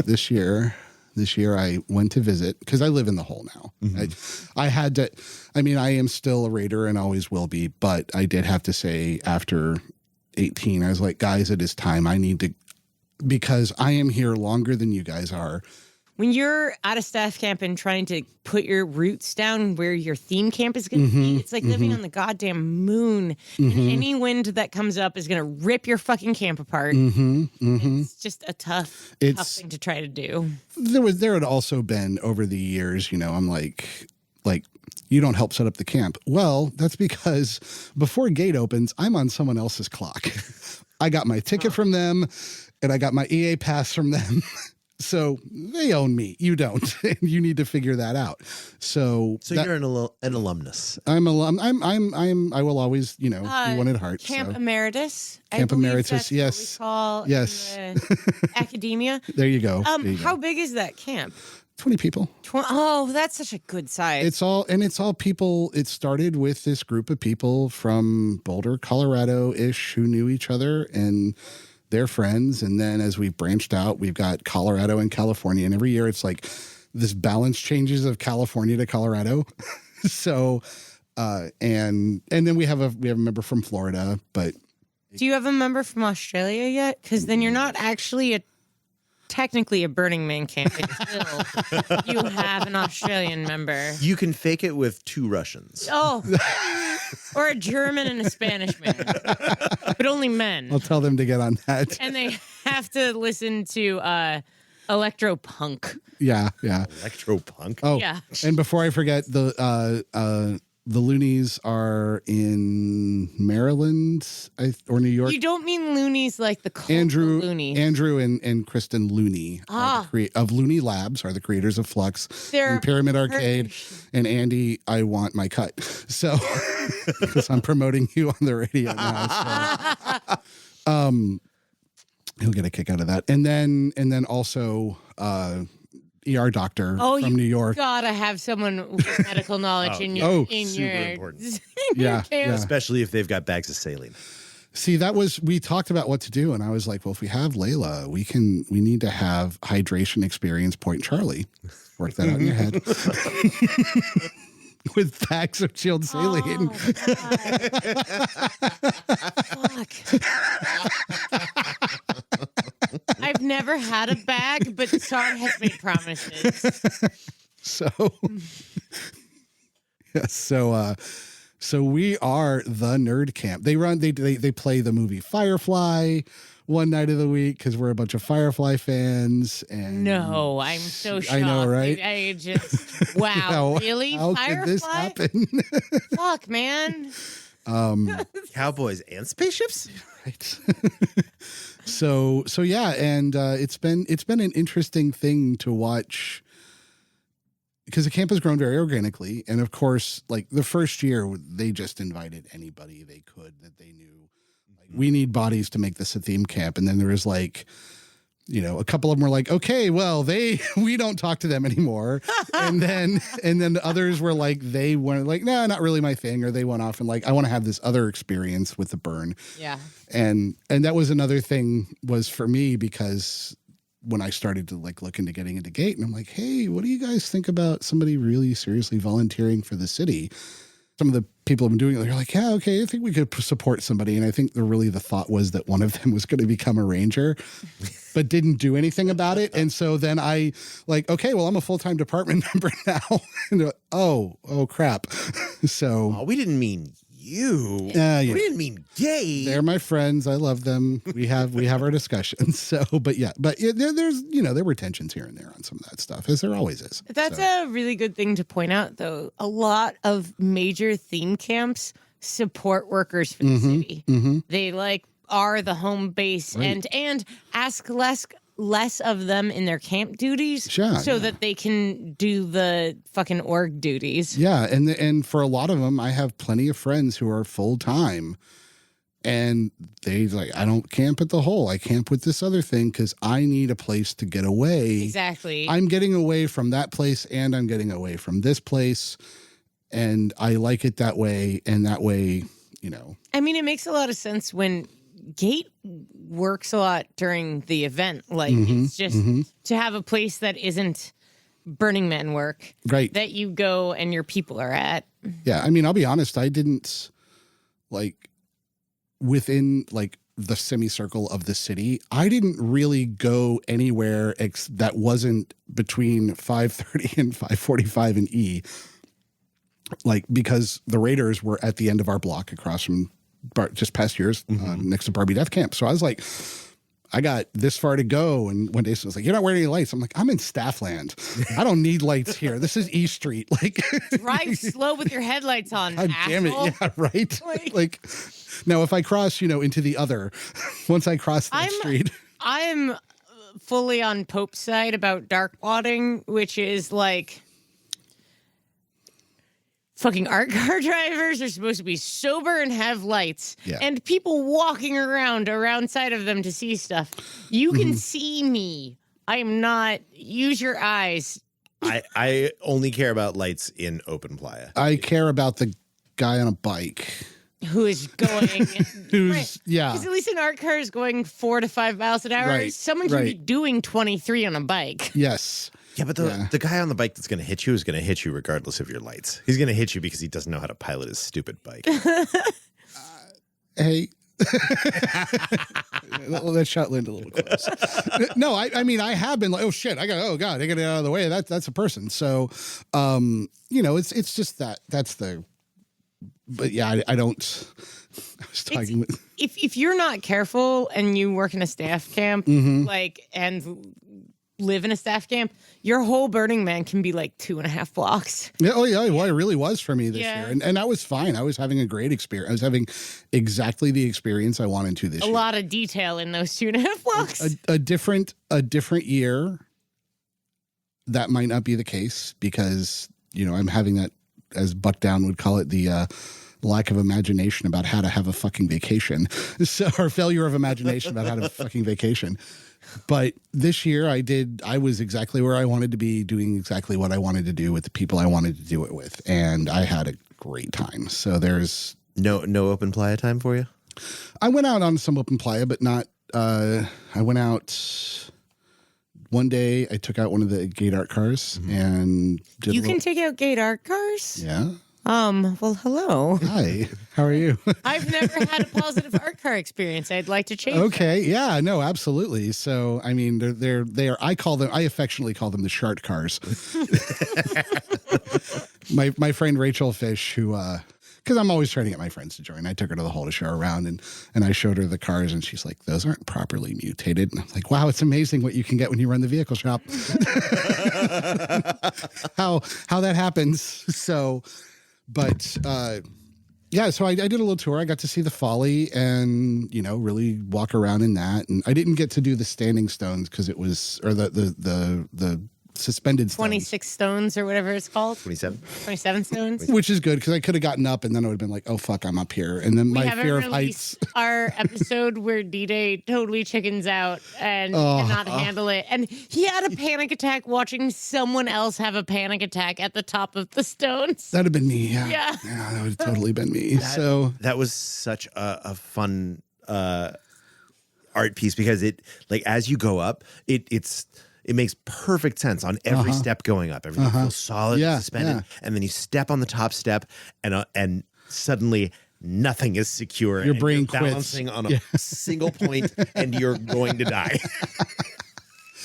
this year I went to visit because I live in the hole now. I had to, I am still a raider and always will be, but I did have to say after 18, I was like, guys, it is time. I need to, because I am here longer than you guys are. When you're at a staff camp and trying to put your roots down where your theme camp is going to be, it's like living on the goddamn moon. And any wind that comes up is going to rip your fucking camp apart. It's just a tough thing to try to do. There had also been over the years, I'm like, you don't help set up the camp. Well, that's because before gate opens, I'm on someone else's clock. I got my ticket from them, and I got my EA pass from them. So they own me. You don't. And you need to figure that out. So You're an alumnus. I'm I will always, be one at heart. Camp so. Emeritus. Camp I believe Emeritus, that's yes. What we call Yes. in the academia. There you go. How big is that camp? 20 people. Oh, that's such a good size. It's all people. It started with this group of people from Boulder, Colorado-ish who knew each other and they're friends. And then as we've branched out, we've got Colorado and California. And every year it's like this balance changes of California to Colorado. So, and then we have a member from Florida, but. Do you have a member from Australia yet? Because then you're not actually technically a Burning Man camp until you have an Australian member. You can fake it with 2 Russians. Oh, or a German and a Spanish man, but only men. I'll tell them to get on that. And they have to listen to electro punk. Yeah. Electro punk. Oh, Yeah. And before I forget, the loonies are in Maryland or New York. You don't mean loonies like the cult Andrew of loonies. Andrew and Kristen Looney of Looney Labs are the creators of Flux They're and Pyramid Arcade. And Andy, I want my cut. So because I'm promoting you on the radio now. So, he'll get a kick out of that. And then also ER doctor from New York. Gotta have someone with medical knowledge in your super important. Yeah. Especially if they've got bags of saline. See, we talked about what to do, and I was like, well, if we have Layla, we need to have hydration experience Point Charlie. Work that out in your head. With bags of chilled saline. Fuck. I've never had a bag, but Sar has made promises. So, yes, so we are the nerd camp. They play the movie Firefly one night of the week because we're a bunch of Firefly fans. And No, I'm so shocked. I know, right? I just wow, really? How Firefly? could this happen? Fuck, man. Cowboys and spaceships? Right. So yeah, and it's been an interesting thing to watch because the camp has grown very organically, and of course, like the first year, they just invited anybody they could that they knew. Like, we need bodies to make this a theme camp, and then there was like, a couple of them were like, okay, well, we don't talk to them anymore, and then others were like, they weren't like, no, not really my thing, or they went off and like, I want to have this other experience with the burn. Yeah. And that was another thing was for me because when I started to like look into getting into Gate, and I'm like, hey, what do you guys think about somebody really seriously volunteering for the city? some of the people have been doing it. They're like, yeah, okay, I think we could support somebody. And I think the thought was that one of them was going to become a ranger, but didn't do anything about it. And so then I like, okay, well, I'm a full-time department member now. And they're like, oh crap. So Oh, we didn't mean you. yeah. We didn't mean gay. They're my friends. I love them. We have our discussions. So, but there's there were tensions here and there on some of that stuff, as there always is. That's So, a really good thing to point out, though. A lot of major theme camps support workers for the city. They are the home base Right. and ask less of them in their camp duties, Sure, so yeah. that they can do the fucking org duties. yeah, and for a lot of them, I have plenty of friends who are full time, and they like, I don't camp at the hole. I camp with this other thing because I need a place to get away. Exactly. I'm getting away from that place, and I'm getting away from this place, and I like it that way. And that way, I mean, it makes a lot of sense when Gate works a lot during the event. Like, it's just to have a place that isn't Burning Man work, right? that you go and your people are at. Yeah, I mean, I'll be honest. I didn't within the semicircle of the city. I didn't really go anywhere that wasn't between 5:30 and 5:45 in E. Because the Raiders were at the end of our block across from just past years next to Barbie Death Camp. So I was like, I got this far to go. And one day someone was like, you're not wearing any lights. I'm like, I'm in Staffland. I don't need lights here. This is E Street. Drive slow with your headlights on. God damn it. asshole. Yeah, right. Now if I cross, into the other, once I cross that street. I'm fully on Pope's side about dark wadding, which is like fucking art car drivers are supposed to be sober and have lights, Yeah. and people walking around side of them to see stuff. You can see me. I am not. Use your eyes. I only care about lights in open playa. I care about the guy on a bike. Who is going? Who's, yeah. Because at least an art car is going 4 to 5 miles an hour. Right, Someone can be right. doing 23 on a bike. Yes. Yeah, but the guy on the bike that's going to hit you is going to hit you regardless of your lights. He's going to hit you because he doesn't know how to pilot his stupid bike. Hey. That shot landed a little close. No, I mean, I have been like, oh shit, I got to get it out of the way. That's a person. So, it's just that's the, but yeah, I don't, I was talking with, If you're not careful and you work in a staff camp, and live in a staff camp, your whole Burning Man can be like 2.5 blocks. yeah, oh yeah, well, it really was for me this Yeah. year. And that was fine. I was having a great experience. I was having exactly the experience I wanted to this A year. lot of detail in those 2.5 blocks. A different year, that might not be the case because, I'm having that, as Buck Down would call it, the lack of imagination about how to have a fucking vacation. So, or failure of imagination about how to have a fucking vacation. But this year I was exactly where I wanted to be, doing exactly what I wanted to do with the people I wanted to do it with. And I had a great time. So there's No open playa time for you? I went out on some open playa, but not, I went out one day. I took out one of the gate art cars and did You can take out gate art cars? yeah. Well, hello. Hi, how are you? I've never had a positive art car experience. I'd like to change. Okay. Yeah, no, absolutely. So, I mean, they are, I affectionately call them the shart cars. my friend Rachel Fish, who, because I'm always trying to get my friends to join. I took her to the hole to show her around and I showed her the cars and she's like, those aren't properly mutated. And I'm like, wow, it's amazing what you can get when you run the vehicle shop. how that happens. So, but, yeah, so I did a little tour. I got to see the Folly and, really walk around in that. And I didn't get to do the standing stones because it was, or the suspended stones. 26 stones or whatever it's called. 27? 27 stones. Which is good because I could have gotten up and then I would have been like, oh, fuck, I'm up here. And then We my haven't fear of released heights. our episode where D-Day totally chickens out and cannot handle it. And he had a panic attack watching someone else have a panic attack at the top of the stones. That'd have been me. Yeah. Yeah. Yeah, that would have totally been me. So, That was such a fun art piece because it, like, as you go up, It makes perfect sense on every step going up. Everything feels solid, Yeah, suspended, yeah. and then you step on the top step, and suddenly nothing is secure. Your and brain you're quits. balancing on a single point, and you're going to die.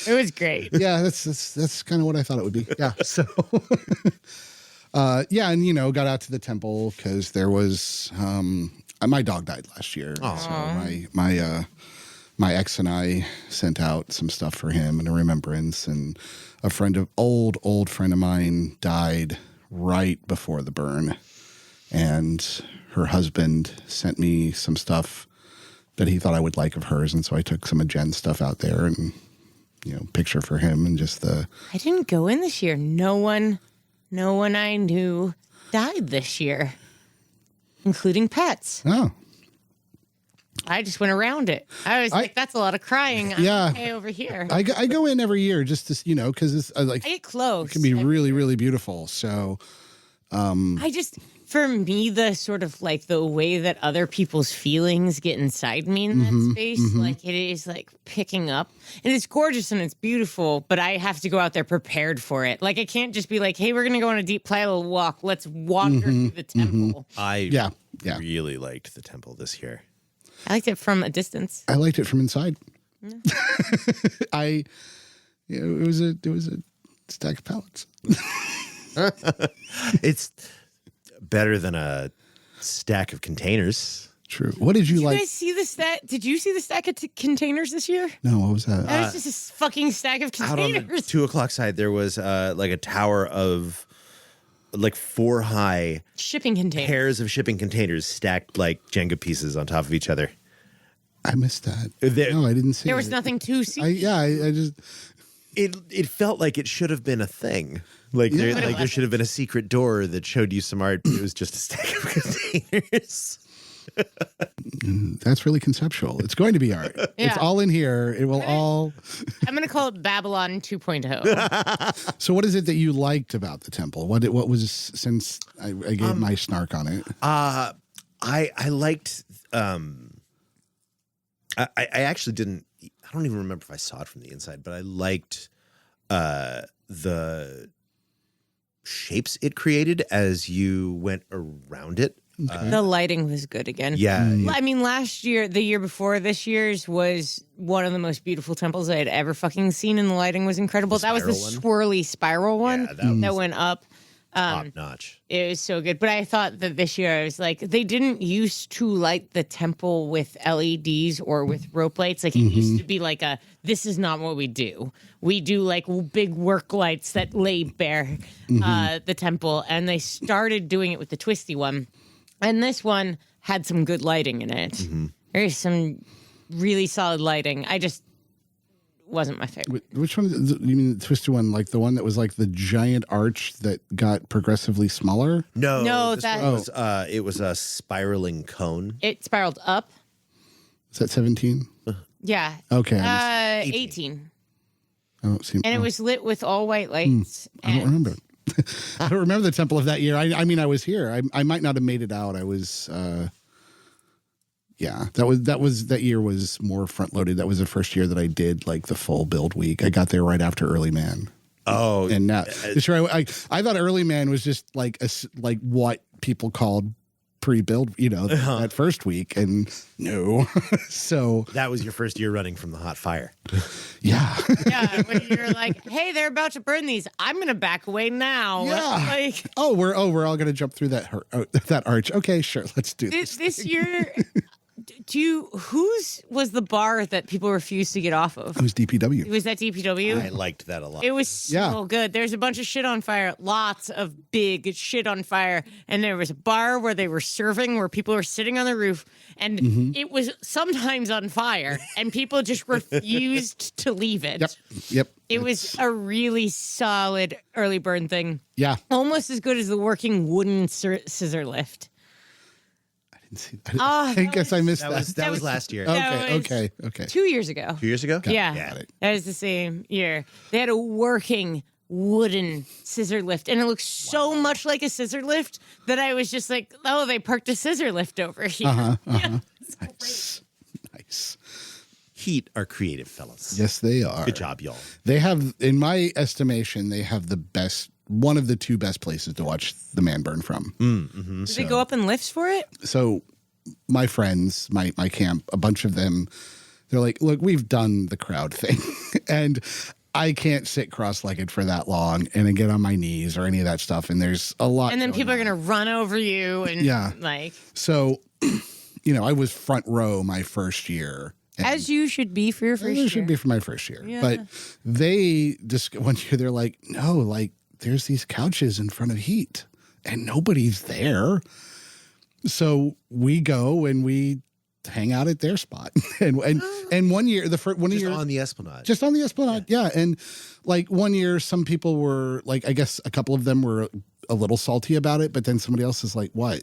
It was great. Yeah, that's kind of what I thought it would be. Yeah. So, yeah, and got out to the temple because there was my dog died last year. So my ex and I sent out some stuff for him in a remembrance, and a old friend of mine died right before the burn, and her husband sent me some stuff that he thought I would like of hers, and so I took some of Jen's stuff out there and picture for him and just the. I didn't go in this year. No one I knew died this year, including pets. Oh. I just went around it. I was like, that's a lot of crying. I'm Yeah. okay over here. I go in every year just to because it's like I get close. it can be really really beautiful. So I just, for me, the sort of like the way that other people's feelings get inside me in that space, like it is like picking up, and it's gorgeous and it's beautiful, but I have to go out there prepared for it. Like I can't just be like, hey, we're going to go on a deep playa walk. Let's wander through the temple. I yeah. really liked the temple this year. I liked it from a distance. I liked it from inside. It was a stack of pallets. It's better than a stack of containers. True. What did you Did you like? guys see the stack? Did you see the stack of containers this year? No, what was that? That was just a fucking stack of Out on the containers. 2 o'clock side, there was like a tower of like 4 high Shipping containers. pairs of shipping containers stacked like Jenga pieces on top of each other. I missed that. There- No, I didn't see. There was it. nothing to see. I just. It felt like it should have been a thing. Like Yeah. there, But it like there should have been a secret door that showed you some art, but it was just a stack of containers. That's really conceptual. It's going to be art. It's Yeah. all in here. It will all. I'm going to call it Babylon 2.0. So, what is it that you liked about the temple? What was since I gave my snark on it? I liked. I actually didn't. I don't even remember if I saw it from the inside, but I liked the shapes it created as you went around it. The lighting was good again. Yeah, I mean, last year, the year before this year's was one of the most beautiful temples I had ever fucking seen, and the lighting was incredible. That was the spiral swirly spiral one Yeah, that that went up. top notch. It was so good. But I thought that this year I was like, they didn't used to light the temple with LEDs or with rope lights. Like it used to be like this is not what we do. We do like big work lights that lay bare the temple. And they started doing it with the twisty one. And this one had some good lighting in it. There's some really solid lighting. I just wasn't my favorite. Which one? You mean the twisted one, like the one that was like the giant arch that got progressively smaller? No, this that- one was it was a spiraling cone. It spiraled up. Is that 17? Yeah. Okay, I 18. don't see. And it was lit with all white lights. I don't and- remember. I don't remember the temple of that year. I mean, I was here. I might not have made it out. I was. Yeah, that year was more front loaded. That was the first year that I did like the full build week. I got there right after Early Man. Oh, And now, sure, I thought Early Man was just like like what people called pre-build, that first week, and no. So that was your first year running from the hot fire. yeah, Yeah, when you're like, hey, they're about to burn these. I'm going to back away now. Yeah. Like, we're all gonna jump through that arch. Okay, sure, let's do this. this year, whose was the bar that people refused to get off of? It was DPW. Was that DPW? I liked that a lot. It was so Yeah. good. There's a bunch of shit on fire, lots of big shit on fire. And there was a bar where they were serving, where people were sitting on the roof, and it was sometimes on fire, and people just refused to leave it. Yep. It was a really solid early burn thing. Yeah. Almost as good as the working wooden scissor lift. I guess I missed that. that was last year. That was Okay. 2 years ago. 2 years ago? Yeah, got it. that was the same year. They had a working wooden scissor lift, and it looked so much like a scissor lift that I was just like, "Oh, they parked a scissor lift over here." Yeah, it's great. Nice. Heat are creative fellas. Yes, they are. Good job, y'all. They have, in my estimation, they have one of the two best places to watch the man burn from. Did they go up in lifts for it? So my friends, my camp, a bunch of them, they're like, look, we've done the crowd thing. And I can't sit cross-legged for that long and then get on my knees or any of that stuff. And there's a lot. And then people are going to run over you and like. So, I was front row my first year. As you should be for your first year. It should be for my first year. Yeah. But they just, one year they're like, no, like there's these couches in front of Heat and nobody's there. So we go and we hang out at their spot. and one year, On the Esplanade. just on the Esplanade. Yeah. And like one year, some people were like, I guess a couple of them were a little salty about it, but then somebody else is like, what?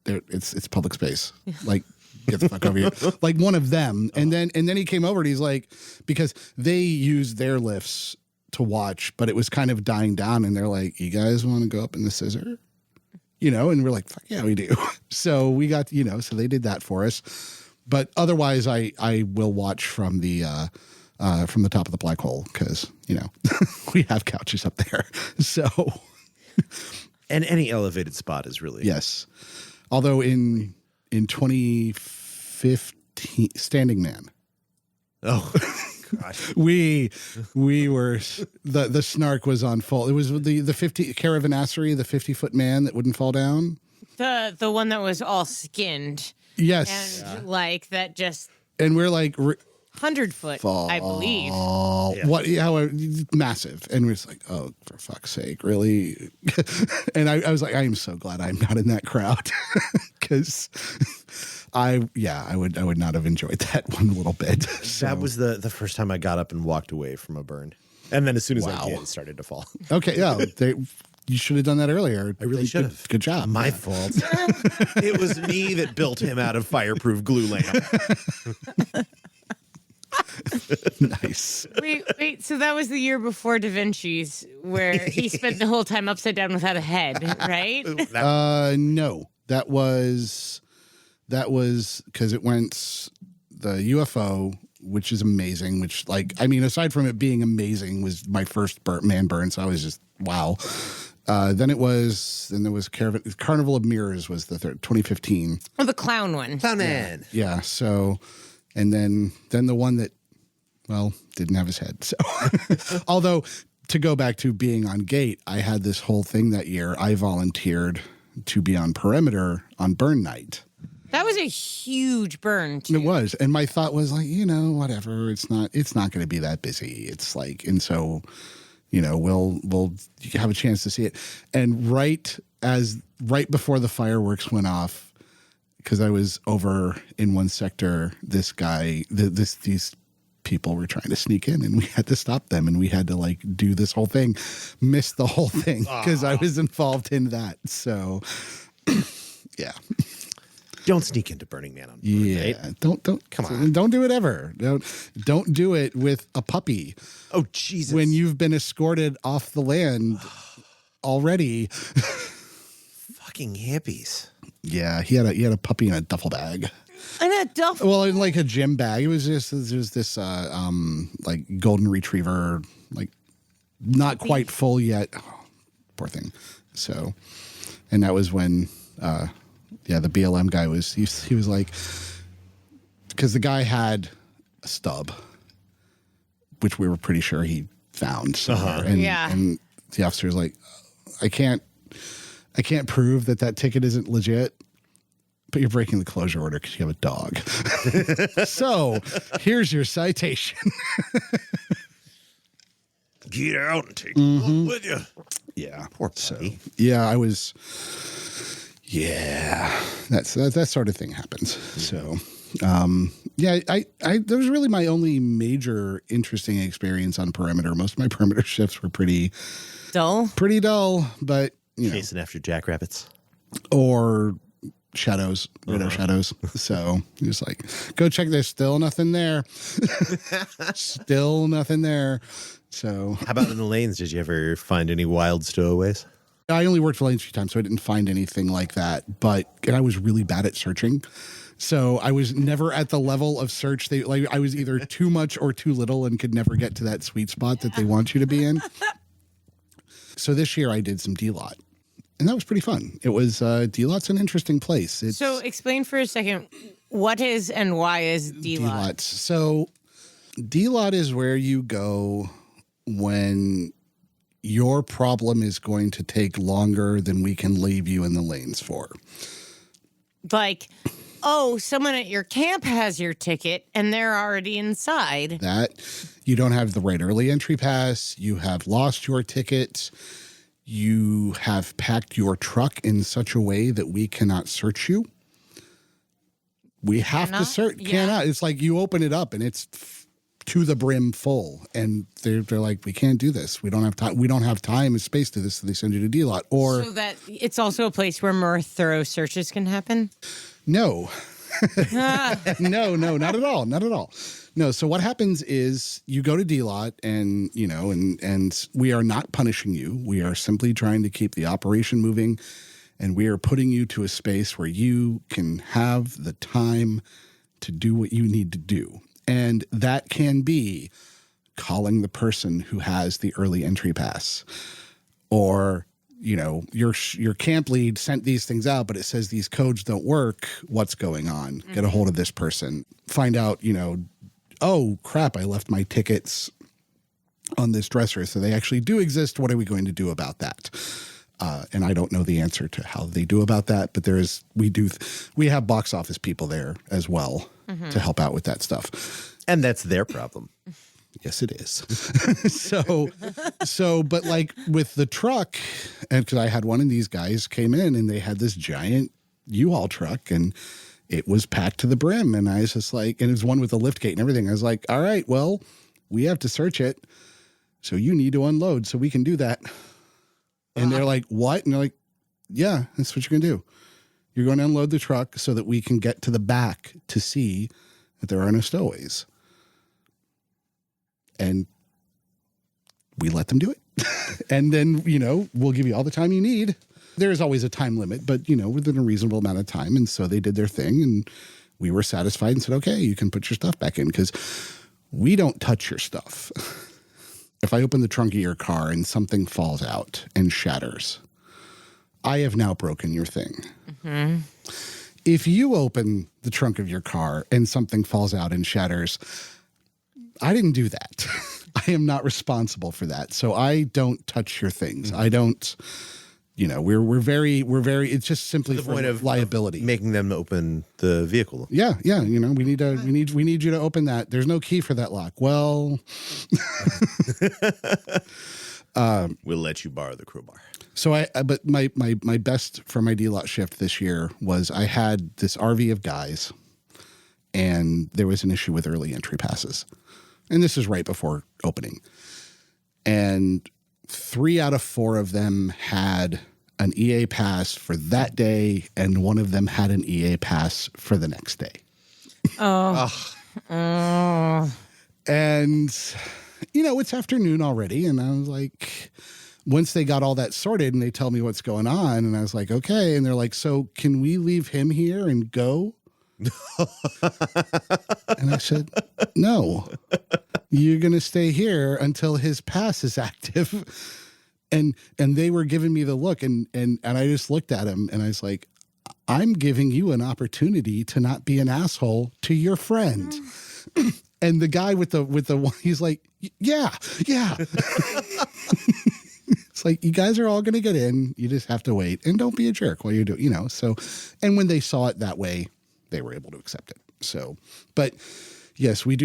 It's public space. Like, get the fuck over here. Like one of them. And then he came over and he's like, because they used their lifts to watch, but it was kind of dying down. And they're like, you guys want to go up in the scissor? And we're like, fuck yeah, we do. So we got, so they did that for us. But otherwise, I will watch from the top of the black hole because, we have couches up there. So. And any elevated spot is really. Yes. Although in 2015, Standing Man. Oh, gosh. We were the snark was on full. It was the 50 Caravanassery, the 50-foot man that wouldn't fall down. The one that was all skinned. Yes, And like that just. and we're like 100-foot, I believe. oh, what? How massive? And we're just like, oh, for fuck's sake, really? And I was like, I am so glad I'm not in that crowd because. I would not have enjoyed that one little bit. So. That was the first time I got up and walked away from a burn. And then as soon as I did, it started to fall. Okay, yeah. You should have done that earlier. I really should have. Good job. My fault. It was me that built him out of fireproof glue lamp. Nice. Wait. So that was the year before Da Vinci's, where he spent the whole time upside down without a head, right? No, that was because it went the UFO, which is amazing. Which, aside from it being amazing, was my first man burn. So I was just wow. Then there was Carnival of Mirrors was the third 2015. Oh, the clown one. Clown Man. Yeah. So, and then the one that, didn't have his head. So, although to go back to being on Gate, I had this whole thing that year. I volunteered to be on Perimeter on burn night. That was a huge burn, too. It was. And my thought was like, whatever. It's not going to be that busy. It's like, and so, we'll have a chance to see it. And right before the fireworks went off, because I was over in one sector, these people were trying to sneak in and we had to stop them and we had to do this whole thing, miss the whole thing because I was involved in that. So, yeah. Don't sneak into Burning Man on burn night. Don't come on. Don't do it ever. Don't do it with a puppy. Oh, Jesus. When you've been escorted off the land already. Fucking hippies. Yeah, he had a puppy in a duffel bag. And a duffel. Well, in a gym bag. It was this golden retriever, not quite full yet. Oh, poor thing. So, and that was when the BLM guy he was like, because the guy had a stub, which we were pretty sure he found somewhere. And the officer was like, I can't prove that ticket isn't legit, but you're breaking the closure order because you have a dog. So here's your citation. Get out and take him with you. Yeah. Poor puppy. Yeah, I was. Yeah, that sort of thing happens. So, that was really my only major interesting experience on Perimeter. Most of my Perimeter shifts were pretty dull, but Chasing after jackrabbits or shadows, radar shadows. So just like, go check. There's still nothing there. Still nothing there. So how about in the lanes? Did you ever find any wild stowaways? I only worked for Lanes a few times, so I didn't find anything like that. And I was really bad at searching. So I was never at the level of search. I was either too much or too little and could never get to that sweet spot that they want you to be in. So this year I did some D-Lot. And that was pretty fun. It was, D-Lot's an interesting place. So explain for a second, what is and why is D-Lot? So D-Lot is where you go when your problem is going to take longer than we can leave you in the lanes for. Like, oh, someone at your camp has your ticket and they're already inside. That you don't have the right early entry pass. You have lost your ticket. You have packed your truck in such a way that we cannot search you. We have to search. Yeah. Cannot. It's like you open it up and it's to the brim full, and they're like, we can't do this. We don't have time. We don't have time and space to this. So they send you to D-Lot. Or so that it's also a place where more thorough searches can happen. no, no, not at all. Not at all. No. So what happens is you go to D-Lot and, and we are not punishing you. We are simply trying to keep the operation moving, and we are putting you to a space where you can have the time to do what you need to do. And that can be calling the person who has the early entry pass, or, your camp lead sent these things out, but it says these codes don't work. What's going on? Get a hold of this person. Find out, oh, crap, I left my tickets on this dresser. So they actually do exist. What are we going to do about that? And I don't know the answer to how they do about that, but we have box office people there as well to help out with that stuff. And that's their problem. Yes, it is. But like with the truck, and because I had one of these guys came in and they had this giant U-Haul truck and it was packed to the brim. And I was just like, and it was one with a lift gate and everything. I was like, all right, well, we have to search it. So you need to unload so we can do that. And they're like, what? And they're like, yeah, that's what you're going to do. You're going to unload the truck so that we can get to the back to see that there are no stowaways. And we let them do it. And then, we'll give you all the time you need. There is always a time limit, but, within a reasonable amount of time. And so they did their thing and we were satisfied and said, okay, you can put your stuff back in because we don't touch your stuff. If I open the trunk of your car and something falls out and shatters, I have now broken your thing. Mm-hmm. If you open the trunk of your car and something falls out and shatters, I didn't do that. I am not responsible for that. So I don't touch your things. I don't, we're very, it's just simply The for point of liability. Making them open the vehicle. Yeah. We need you to open that. There's no key for that lock. Well, We'll let you borrow the crowbar. so but my best for my D-Lot shift this year was I had this RV of guys and there was an issue with early entry passes. And this is right before opening. And 3 out of 4 of them had an EA pass for that day, and one of them had an EA pass for the next day. And, it's afternoon already. And I was like, once they got all that sorted and they tell me what's going on, and I was like, okay. And they're like, so can we leave him here and go? And I said, no, you're going to stay here until his pass is active. And they were giving me the look and I just looked at him and I was like, I'm giving you an opportunity to not be an asshole to your friend. And the guy with the one, he's like, yeah. It's like, you guys are all going to get in. You just have to wait and don't be a jerk while you're doing, so, and when they saw it that way, they were able to accept it. So, but yes, we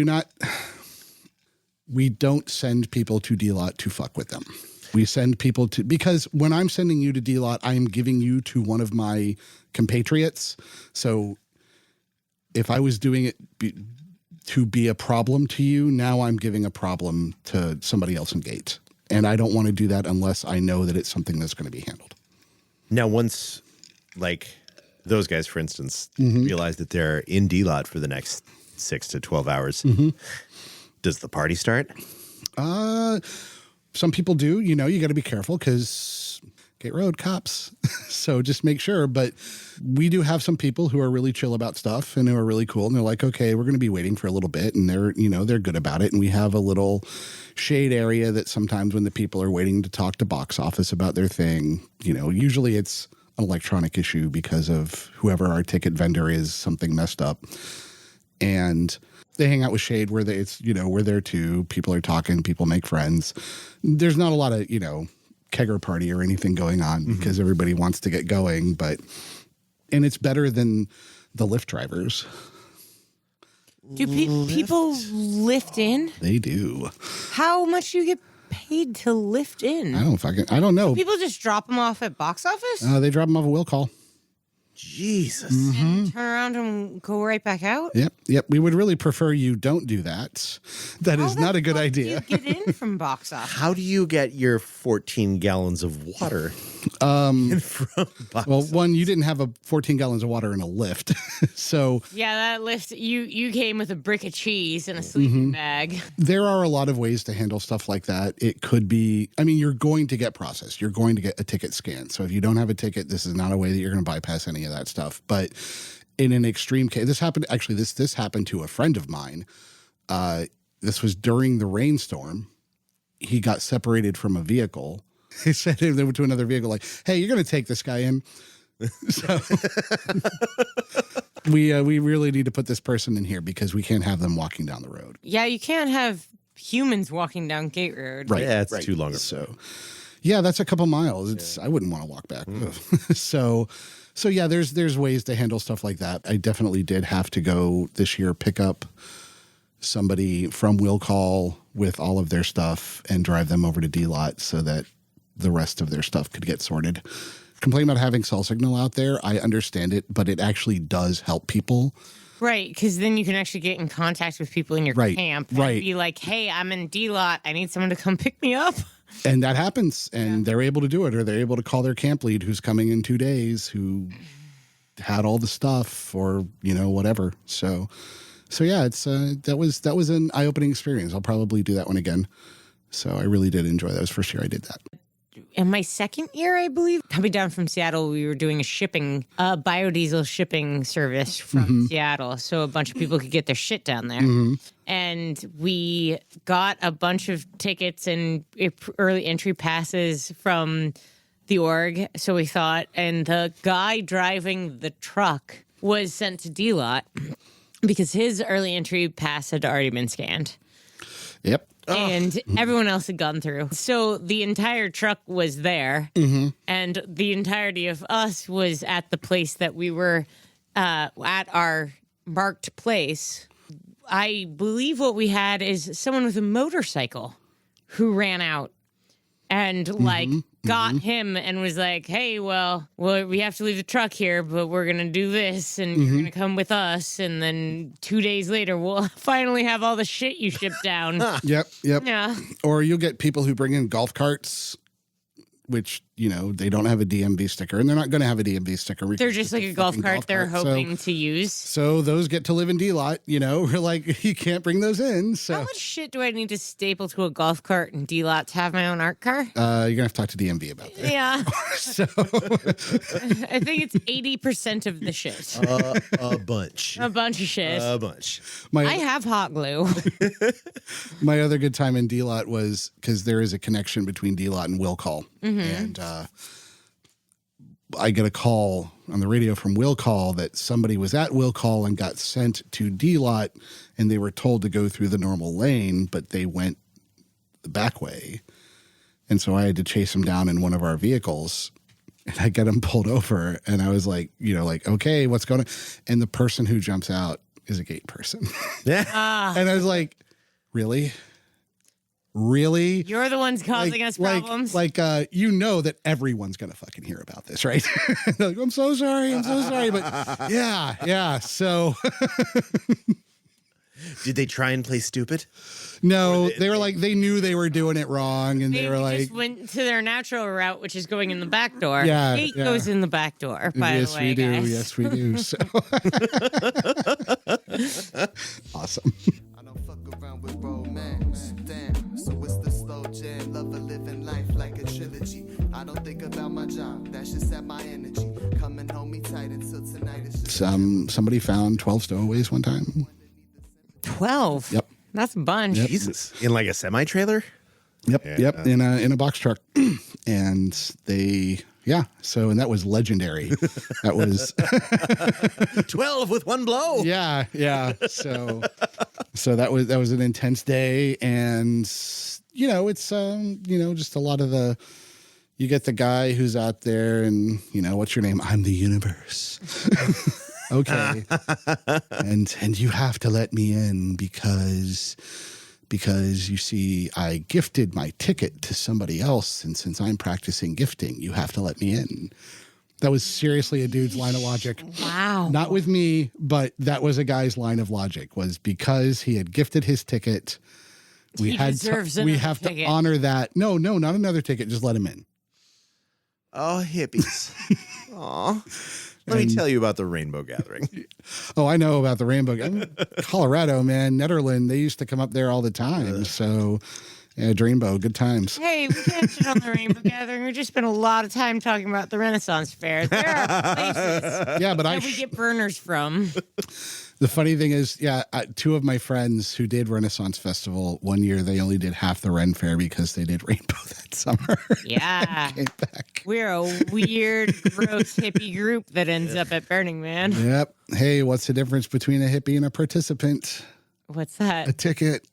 don't send people to D-Lot to fuck with them. We send people to, because when I'm sending you to D-Lot, I am giving you to one of my compatriots. So if I was doing it to be a problem to you, now I'm giving a problem to somebody else in Gate. And I don't want to do that unless I know that it's something that's going to be handled. Now, once, those guys, for instance, realize that they're in D-Lot for the next 6 to 12 hours, does the party start? Some people do. You got to be careful because Gate Road cops. So just make sure. But we do have some people who are really chill about stuff and who are really cool. And they're like, okay, we're going to be waiting for a little bit. And they're, they're good about it. And we have a little shade area that sometimes when the people are waiting to talk to box office about their thing, usually it's an electronic issue because of whoever our ticket vendor is, something messed up. And they hang out with shade where we're there too. People are talking, people make friends. There's not a lot of, kegger party or anything going on because everybody wants to get going, and it's better than the Lyft drivers. Do people lift in? They do. How much do you get paid to lift in? I don't know. People just drop them off at box office? They drop them off a will call. Jesus. And turn around and go right back out? Yep. We would really prefer you don't do that. That is not a good idea. Do you get in from box office? How do you get your 14 gallons of water from box Well, one, you didn't have a 14 gallons of water in a lift. So Yeah, that lift, you came with a brick of cheese and a sleeping bag. there are a lot of ways to handle stuff like that. It could be, you're going to get processed. You're going to get a ticket scanned. So if you don't have a ticket, this is not a way that you're going to bypass any of that stuff. But in an extreme case, this happened to a friend of mine. This was during the rainstorm. He got separated from a vehicle. He said they went to another vehicle like, hey, you're going to take this guy in. So we really need to put this person in here because we can't have them walking down the road. Yeah, you can't have humans walking down Gate Road. Right. Yeah, it's too long. So, yeah, that's a couple miles. I wouldn't want to walk back. So yeah, there's ways to handle stuff like that. I definitely did have to go this year pick up somebody from Will Call with all of their stuff and drive them over to D-Lot so that the rest of their stuff could get sorted. Complain about having cell signal out there. I understand it, but it actually does help people. Right, because then you can actually get in contact with people in your camp and be like, hey, I'm in D-Lot. I need someone to come pick me up. And that happens, and they're able to do it, or they're able to call their camp lead who's coming in 2 days who had all the stuff or, whatever. So yeah, it's that was an eye-opening experience. I'll probably do that one again. So I really did enjoy that. It was the first year I did that. In my second year, I believe, coming down from Seattle, we were doing a biodiesel shipping service from Seattle. So a bunch of people could get their shit down there. And we got a bunch of tickets and early entry passes from the org. So we thought, and the guy driving the truck was sent to D-Lot because his early entry pass had already been scanned. Yep. And everyone else had gone through. So the entire truck was there, and the entirety of us was at the place that we were at our marked place. I believe what we had is someone with a motorcycle who ran out and got him and was like, hey, well, we have to leave the truck here, but we're going to do this and you're going to come with us. And then 2 days later, we'll finally have all the shit you shipped down. Yep. Yeah. Or you'll get people who bring in golf carts, which, they don't have a DMV sticker, and they're not going to have a DMV sticker. They're just like a golf cart they're hoping to use. So those get to live in D-Lot, we're like, you can't bring those in. So How much shit do I need to staple to a golf cart in D-Lot to have my own art car? you're going to have to talk to DMV about that. Yeah. So I think it's 80% of the shit. A bunch. A bunch of shit. A bunch. I have hot glue. My other good time in D-Lot was because there is a connection between D-Lot and Will Call. And I get a call on the radio from Will Call that somebody was at Will Call and got sent to D-Lot, and they were told to go through the normal lane, but they went the back way. And so I had to chase them down in one of our vehicles, and I get them pulled over, and I was like, okay, what's going on? And the person who jumps out is a gate person. Yeah. And I was like, really? Really? You're the ones causing us problems. That everyone's going to fucking hear about this, right? Like, I'm so sorry. But yeah. So Did they try and play stupid? no, they were like, they knew they were doing it wrong. And they were like, just went to their natural route, which is going in the back door. Yeah, Gate yeah. goes in the back door, by yes, the way, we do. guys. Yes, we do. So awesome. I don't fuck around with romance. Damn, so it's the slow jam. Love of living life like a trilogy. I don't think about my job. Somebody found 12 stowaways one time. 12. Yep. That's a bunch. Jesus. In like a semi trailer? Yep. In a box truck. And and that was legendary. That was 12 with one blow. yeah. So that was an intense day. And it's just a lot of you get the guy who's out there and, what's your name? I'm the universe. Okay. and you have to let me in because you see, I gifted my ticket to somebody else. And since I'm practicing gifting, you have to let me in. That was seriously a dude's line of logic. Wow. Not with me, but that was a guy's line of logic, was because he had gifted his ticket. We have to honor that. No, not another ticket. Just let him in. Oh, hippies. Aw. Let me tell you about the Rainbow Gathering. Oh, I know about the Rainbow. Colorado, man, Netherland, they used to come up there all the time. So, yeah, Dreambow, good times. Hey, we can't shit on the Rainbow Gathering. We just spent a lot of time talking about the Renaissance Fair. There are places Yeah, but that we get burners from. The funny thing is, two of my friends who did Renaissance Festival one year, they only did half the Ren Fair because they did Rainbow that summer. Yeah. Came back. We're a weird, gross hippie group that ends up at Burning Man. Yep. Hey, what's the difference between a hippie and a participant? What's that? A ticket.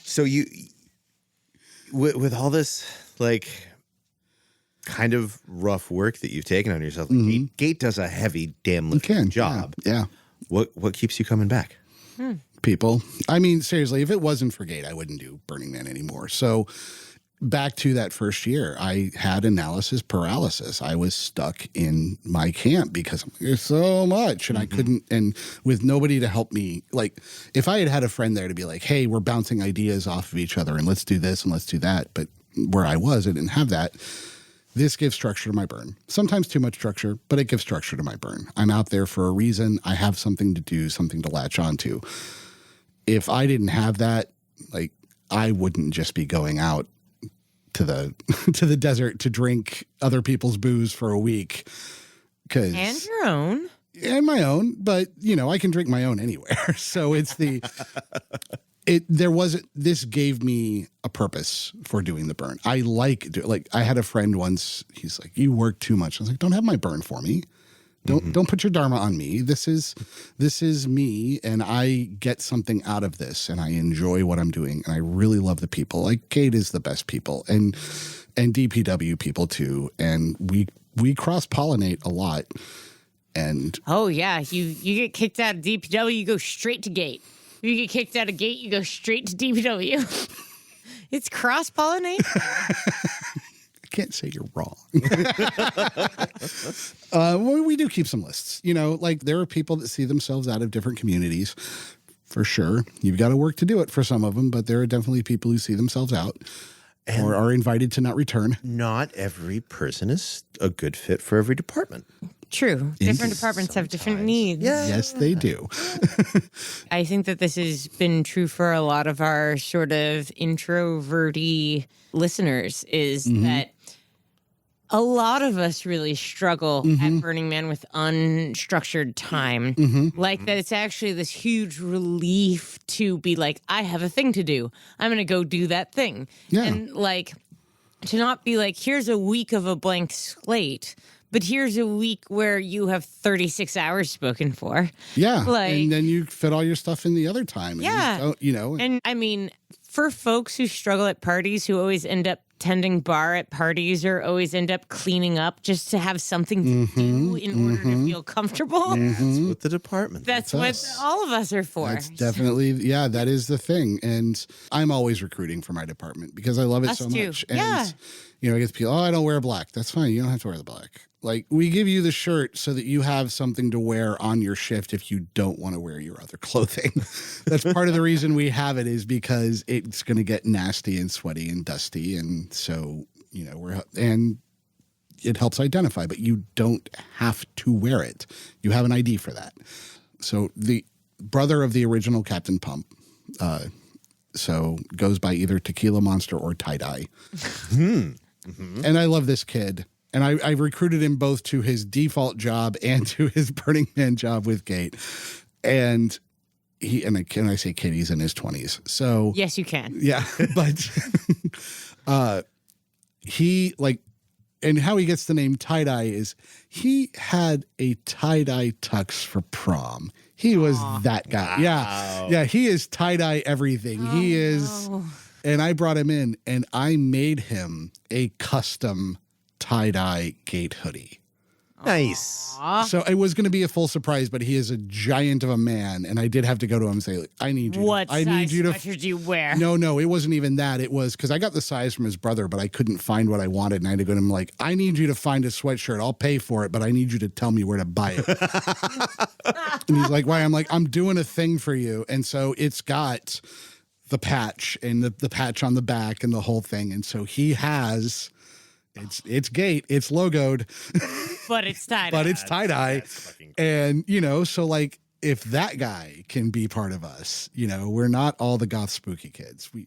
So you, with all this, like, kind of rough work that you've taken on yourself, like, Gate does a heavy damn lifting job. Yeah. What keeps you coming back? People. I mean, seriously, if it wasn't for Gate, I wouldn't do Burning Man anymore. So back to that first year, I had analysis paralysis. I was stuck in my camp because there's so much and I couldn't, and with nobody to help me. Like, if I had had a friend there to be like, hey, we're bouncing ideas off of each other and let's do this and let's do that. But where I didn't have that. This gives structure to my burn. Sometimes too much structure, but it gives structure to my burn. I'm out there for a reason. I have something to do, something to latch onto. If I didn't have that, like, I wouldn't just be going out to the desert to drink other people's booze for a week. And your own. And my own, but I can drink my own anywhere. So it's this gave me a purpose for doing the burn. I I had a friend once, he's like, you work too much. I was like, don't have my burn for me. Don't put your dharma on me. This is me, and I get something out of this, and I enjoy what I'm doing, and I really love the people. Like, Gate is the best people, and DPW people too, and we cross-pollinate a lot. And oh yeah, you get kicked out of DPW, you go straight to Gate. You get kicked out of Gate, you go straight to DPW. It's cross-pollinate. I can't say you're wrong. We do keep some lists. Like, there are people that see themselves out of different communities, for sure. You've got to work to do it for some of them, but there are definitely people who see themselves out or are invited to not return. Not every person is a good fit for every department. True. Different departments have different needs. Yeah. Yes, they do. I think that this has been true for a lot of our sort of introverty listeners, is that a lot of us really struggle at Burning Man with unstructured time. Like, that it's actually this huge relief to be like, I have a thing to do. I'm going to go do that thing. Yeah. And like, to not be like, here's a week of a blank slate, but here's a week where you have 36 hours spoken for. Yeah. Like, and then you fit all your stuff in the other time. And yeah. And I mean, for folks who struggle at parties, who always end up tending bar at parties or always end up cleaning up just to have something to do in order to feel comfortable. That's what the department. That's what all of us are for. That's definitely, that is the thing. And I'm always recruiting for my department because I love it Us so too. much. Yeah. And, I get people, I don't wear black. That's fine. You don't have to wear the black. Like, we give you the shirt so that you have something to wear on your shift if you don't want to wear your other clothing. That's part of the reason we have it, is because it's going to get nasty and sweaty and dusty. And so, and it helps identify, but you don't have to wear it. You have an ID for that. So the brother of the original Captain Pump, So goes by either Tequila Monster or Tie Dye. And I love this kid. And I recruited him both to his default job and to his Burning Man job with Gate. And I say kid, he's in his 20s. So Yes, you can. yeah, but he and how he gets the name tie-dye is he had a tie-dye tux for prom. He was that guy. Wow. Yeah, he is tie-dye everything. He is, and I brought him in and I made him a custom tie-dye Gate hoodie. Nice. So it was going to be a full surprise, but he is a giant of a man, and I did have to go to him and say, "I need you. What I size need you to." sweatshirt do you wear? No, it wasn't even that. It was because I got the size from his brother, but I couldn't find what I wanted, and I had to go to him like, "I need you to find a sweatshirt. I'll pay for it, but I need you to tell me where to buy it." And he's like, "Why?" I'm like, "I'm doing a thing for you," and so it's got the patch and the patch on the back and the whole thing, and so he has. It's Gate, it's logoed, But it's tie-dye. but it's tie-dye. And, so like if that guy can be part of us, we're not all the goth spooky kids. We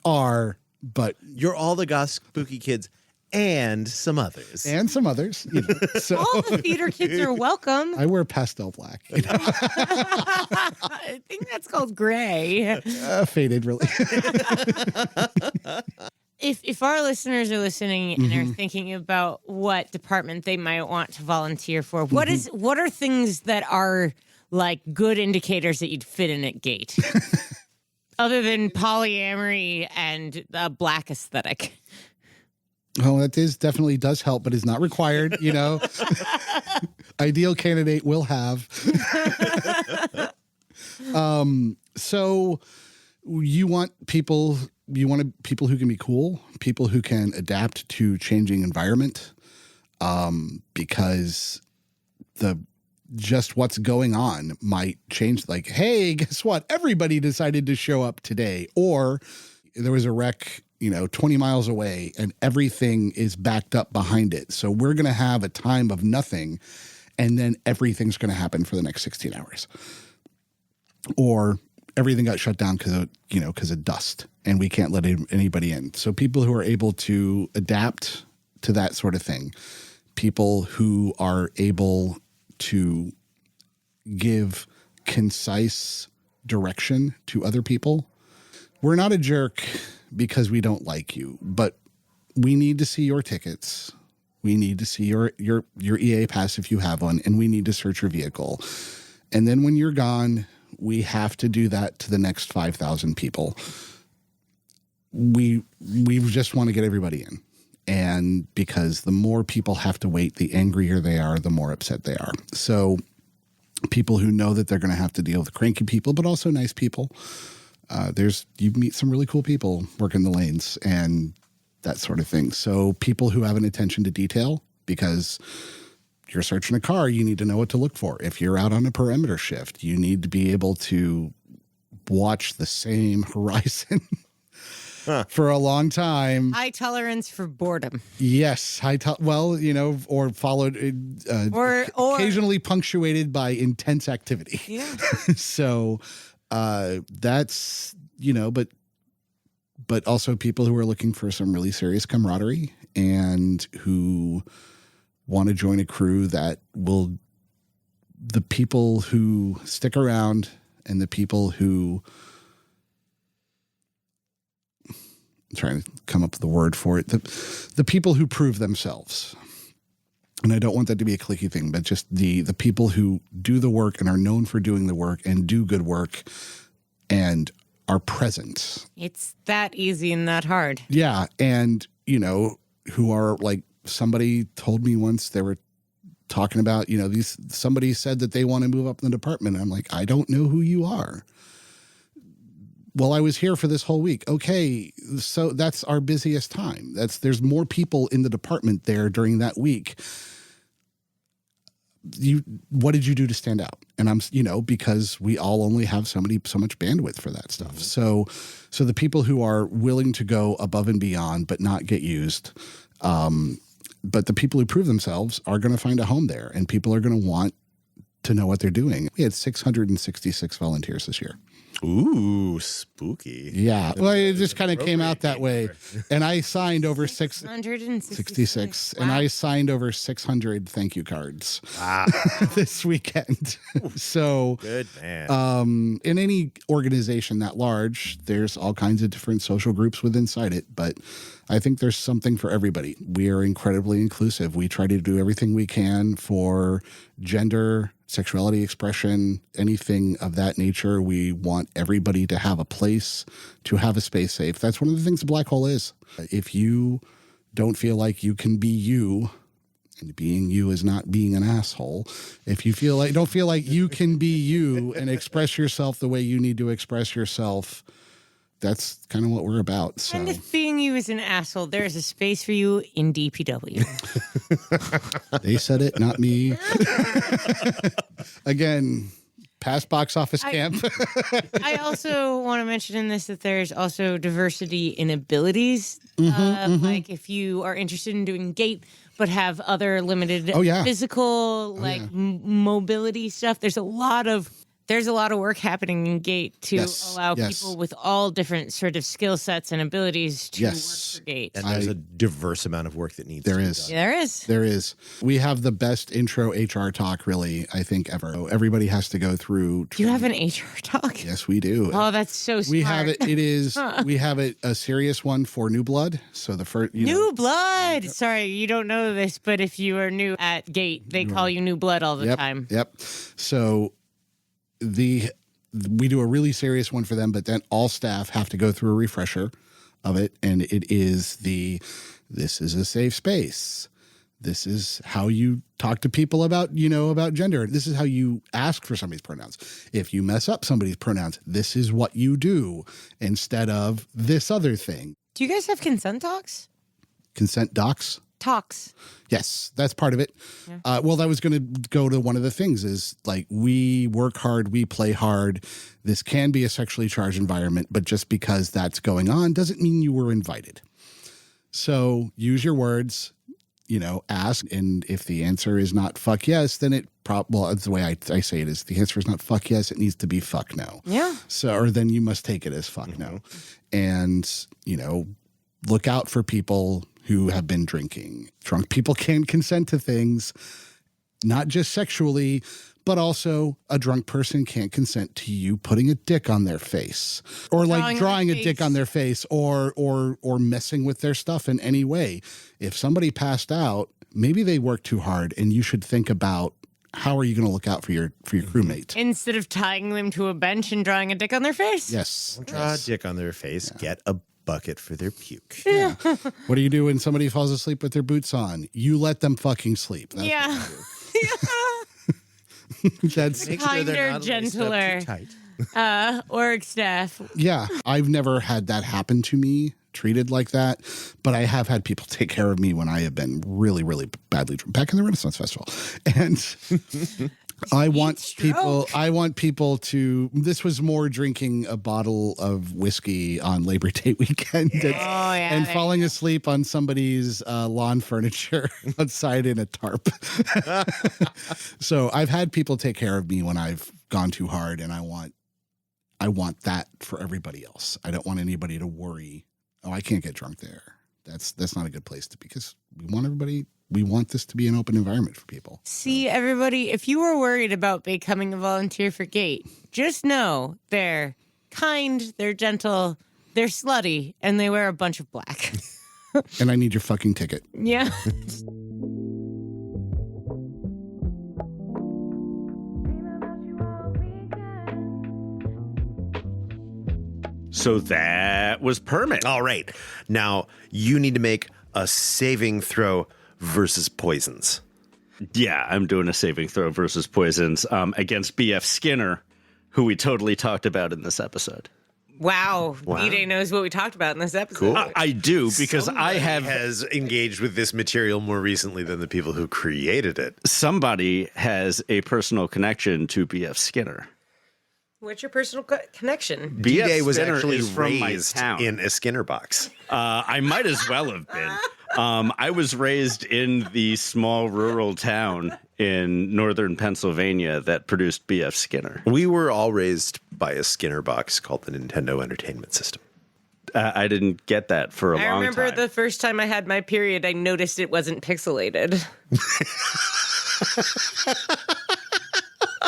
are, but You're all the goth spooky kids and some others. and some others, So All the theater kids are welcome. I wear pastel black, I think that's called gray. faded really. If our listeners are listening and are thinking about what department they might want to volunteer for, what are things that are like good indicators that you'd fit in at Gate? Other than polyamory and the black aesthetic. Oh, that definitely does help, but is not required, Ideal candidate will have. So you want people who can be cool, people who can adapt to changing environment, because just what's going on might change. Like, hey, guess what? Everybody decided to show up today, or there was a wreck, 20 miles away and everything is backed up behind it. So we're going to have a time of nothing and then everything's going to happen for the next 16 hours. Or everything got shut down because of dust and we can't let anybody in. So people who are able to adapt to that sort of thing, people who are able to give concise direction to other people. We're not a jerk because we don't like you, but we need to see your tickets. We need to see your EA pass if you have one, and we need to search your vehicle. And then when you're gone, we have to do that to the next 5,000 people. We just want to get everybody in. And because the more people have to wait, the angrier they are, the more upset they are. So people who know that they're going to have to deal with cranky people, but also nice people. You meet some really cool people working the lanes and that sort of thing. So people who have an attention to detail, because you're searching a car, you need to know what to look for. If you're out on a perimeter shift, you need to be able to watch the same horizon for a long time. High tolerance for boredom. Yes. Or followed, Or occasionally punctuated by intense activity. Yeah. So that's, but also people who are looking for some really serious camaraderie and who want to join a crew that will, the people who stick around and the people who, I'm trying to come up with the word for it, the people who prove themselves. And I don't want that to be a cliquey thing, but just the people who do the work and are known for doing the work and do good work and are present. It's that easy and that hard. Yeah. And, who are like, somebody told me once they were talking about, somebody said that they want to move up in the department. And I'm like, I don't know who you are. Well, I was here for this whole week. Okay. So that's our busiest time. There's more people in the department there during that week. What did you do to stand out? And I'm, because we all only have so much bandwidth for that stuff. So the people who are willing to go above and beyond, but not get used, but the people who prove themselves are going to find a home there, and people are going to want to know what they're doing. We had 666 volunteers this year. Ooh, spooky. Yeah. Well, it just kind of came out that way. And I signed over 666. and I signed over 600 thank you cards this weekend. So Good man. in any organization that large, there's all kinds of different social groups within inside it, but I think there's something for everybody. We are incredibly inclusive. We try to do everything we can for gender, sexuality expression, anything of that nature. We want everybody to have a place, to have a space safe. That's one of the things the black hole is. If you don't feel like you can be you, and being you is not being an asshole. If you don't feel like you can be you and express yourself the way you need to express yourself, that's kind of what we're about. So. And if being you is an asshole, there is a space for you in DPW. They said it, not me. Again, past box office camp. I also want to mention in this that there's also diversity in abilities. Like if you are interested in doing gait but have other limited physical mobility stuff, there's a lot of work happening in gait to allow people with all different sort of skill sets and abilities to work for gait. And there's a diverse amount of work that needs to be done. There is. We have the best intro HR talk, really, I think, ever. Everybody has to go through. Do you have an HR talk? Yes, we do. Oh, that's so smart. We have it. It is. We have it a serious one for new blood. So the first new blood. Sorry, you don't know this, but if you are new at gait, they call you new blood all the time. Yep. So we do a really serious one for them, but then all staff have to go through a refresher of it, and it is this is a safe space. This is how you talk to people about gender. This is how you ask for somebody's pronouns. If you mess up somebody's pronouns, this is what you do instead of this other thing. Do you guys have consent talks? Consent docs? Talks. Yes, that's part of it. Yeah. Well, that was going to go to one of the things is like we work hard, we play hard. This can be a sexually charged environment, but just because that's going on doesn't mean you were invited. So use your words, ask. And if the answer is not fuck yes, then that's the way I say it is the answer is not fuck yes, it needs to be fuck no. Yeah. So, or then you must take it as fuck no. And, look out for people who have been drinking. Drunk people can consent to things, not just sexually, but also a drunk person can't consent to you putting a dick on their face or like drawing a dick on their face or messing with their stuff in any way. If somebody passed out, maybe they worked too hard, and you should think about how are you going to look out for your crewmate instead of tying them to a bench and drawing a dick on their face. Yes. Don't draw a dick on their face. Yeah. Get a bucket for their puke. Yeah. What do you do when somebody falls asleep with their boots on? You let them fucking sleep. That's That's kinder, gentler. Org staff. Yeah, I've never had that happen to me, treated like that, but I have had people take care of me when I have been really, really badly drunk. Back in the Renaissance Festival, and I want people to. This was more drinking a bottle of whiskey on Labor Day weekend and falling asleep on somebody's lawn furniture outside in a tarp. So I've had people take care of me when I've gone too hard, and I want that for everybody else. I don't want anybody to worry. Oh, I can't get drunk there. That's not a good place to be, because we want this to be an open environment for people. See, everybody, if you were worried about becoming a volunteer for Gate, just know they're kind, they're gentle, they're slutty, and they wear a bunch of black. And I need your fucking ticket. Yeah. So that was Permit. All right. Now, you need to make a saving throw versus poisons. Yeah, I'm doing a saving throw versus poisons against BF Skinner, who we totally talked about in this episode. Wow. E-Day knows what we talked about in this episode. Cool. I do, because Somebody has engaged with this material more recently than the people who created it. Somebody has a personal connection to BF Skinner. What's your personal connection? D-Day was Skinner actually is from my raised town. in a Skinner box. I might as well have been. I was raised in the small rural town in northern Pennsylvania that produced B.F. Skinner. We were all raised by a Skinner box called the Nintendo Entertainment System. I didn't get that for a long time. I remember the first time I had my period, I noticed it wasn't pixelated.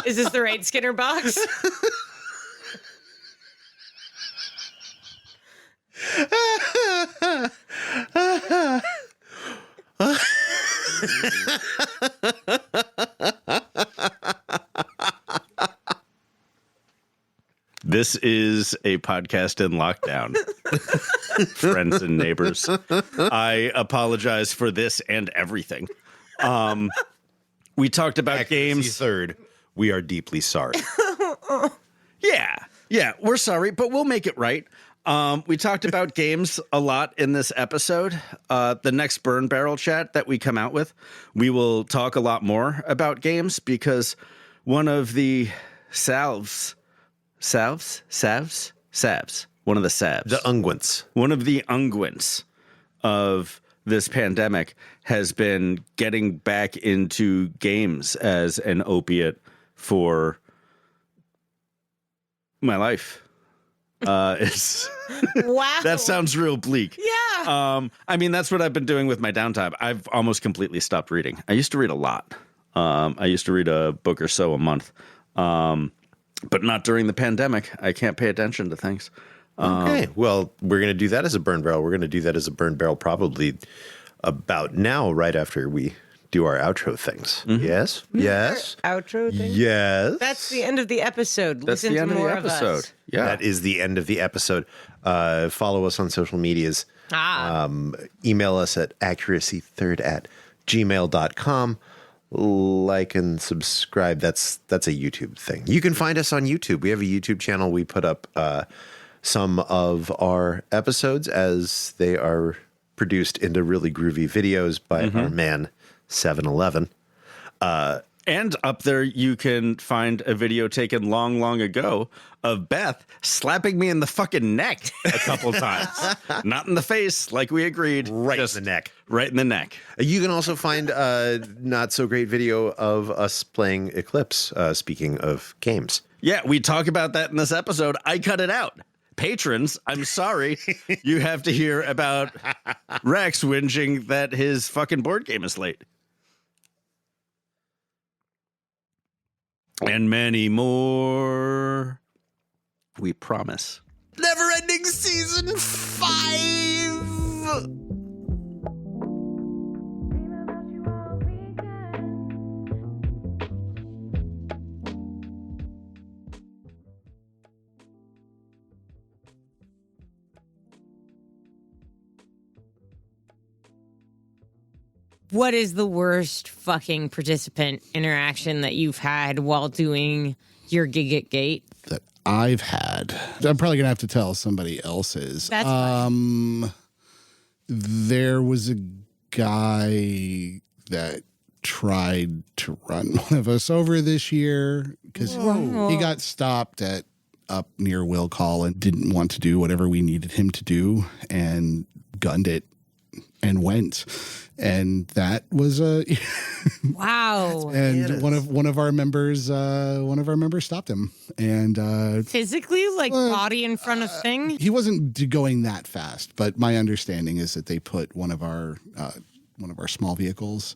Is this the right Skinner box? This is a podcast in lockdown. Friends and neighbors. I apologize for this and everything. We talked about games. Third, we are deeply sorry. Yeah, we're sorry, but we'll make it right. We talked about games a lot in this episode. The next Burn Barrel chat that we come out with, we will talk a lot more about games because one of the salves, one of the salves. The unguents. One of the unguents of this pandemic has been getting back into games as an opiate for my life. It's Wow. that sounds real bleak. Yeah. I mean, that's what I've been doing with my downtime. I've almost completely stopped reading. I used to read a lot. I used to read a book or so a month. But not during the pandemic. I can't pay attention to things. Okay. Well, we're going to do that as a burn barrel. We're going to do that as a burn barrel probably about now, right after we do our outro things. Mm-hmm. Yes? Yes? Outro thing? Yes. That's the end of the episode. That's Listen the end to of the more episode. us. Yeah. That is the end of the episode. Follow us on social medias. Email us at accuracythird@gmail.com. Like and subscribe. That's a YouTube thing. You can find us on YouTube. We have a YouTube channel. We put up some of our episodes as they are produced into really groovy videos by our man 7-Eleven. And up there, you can find a video taken long, long ago of Beth slapping me in the fucking neck a couple times. Not in the face, like we agreed. Right just in the neck. Right in the neck. You can also find a not so great video of us playing Eclipse, speaking of games. Yeah, we talk about that in this episode. I cut it out. Patrons, I'm sorry. You have to hear about Rex whinging that his fucking board game is late. And many more. We promise. Never ending season 5. What is the worst fucking participant interaction that you've had while doing your gig at Gate? That I've had. I'm probably gonna have to tell somebody else's. That's fine. There was a guy that tried to run one of us over this year because he got stopped at up near Will Call and didn't want to do whatever we needed him to do and gunned it and went. And that was a Wow. and one of our members stopped him and Physically, like body in front of thing? he wasn't going that fast, but my understanding is that they put one of our small vehicles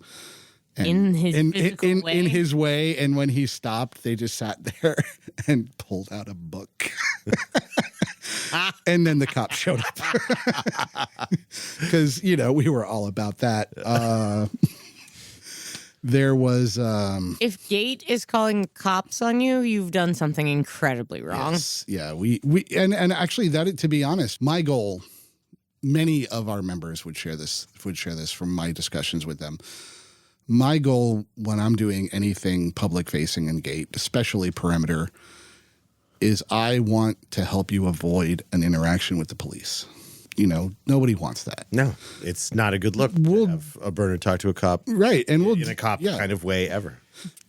In his physical way? in his way, and when he stopped, they just sat there and pulled out a book. And then the cops showed up because we were all about that. There was If Gate is calling cops on you, you've done something incredibly wrong. yes, yeah, we and actually that, to be honest, my goal, many of our members would share this from my discussions with them. My goal when I'm doing anything public facing in Gate, especially perimeter, is I want to help you avoid an interaction with the police. Nobody wants that. No, it's not a good look to have a burner talk to a cop. Right. And we'll In a cop kind of way ever.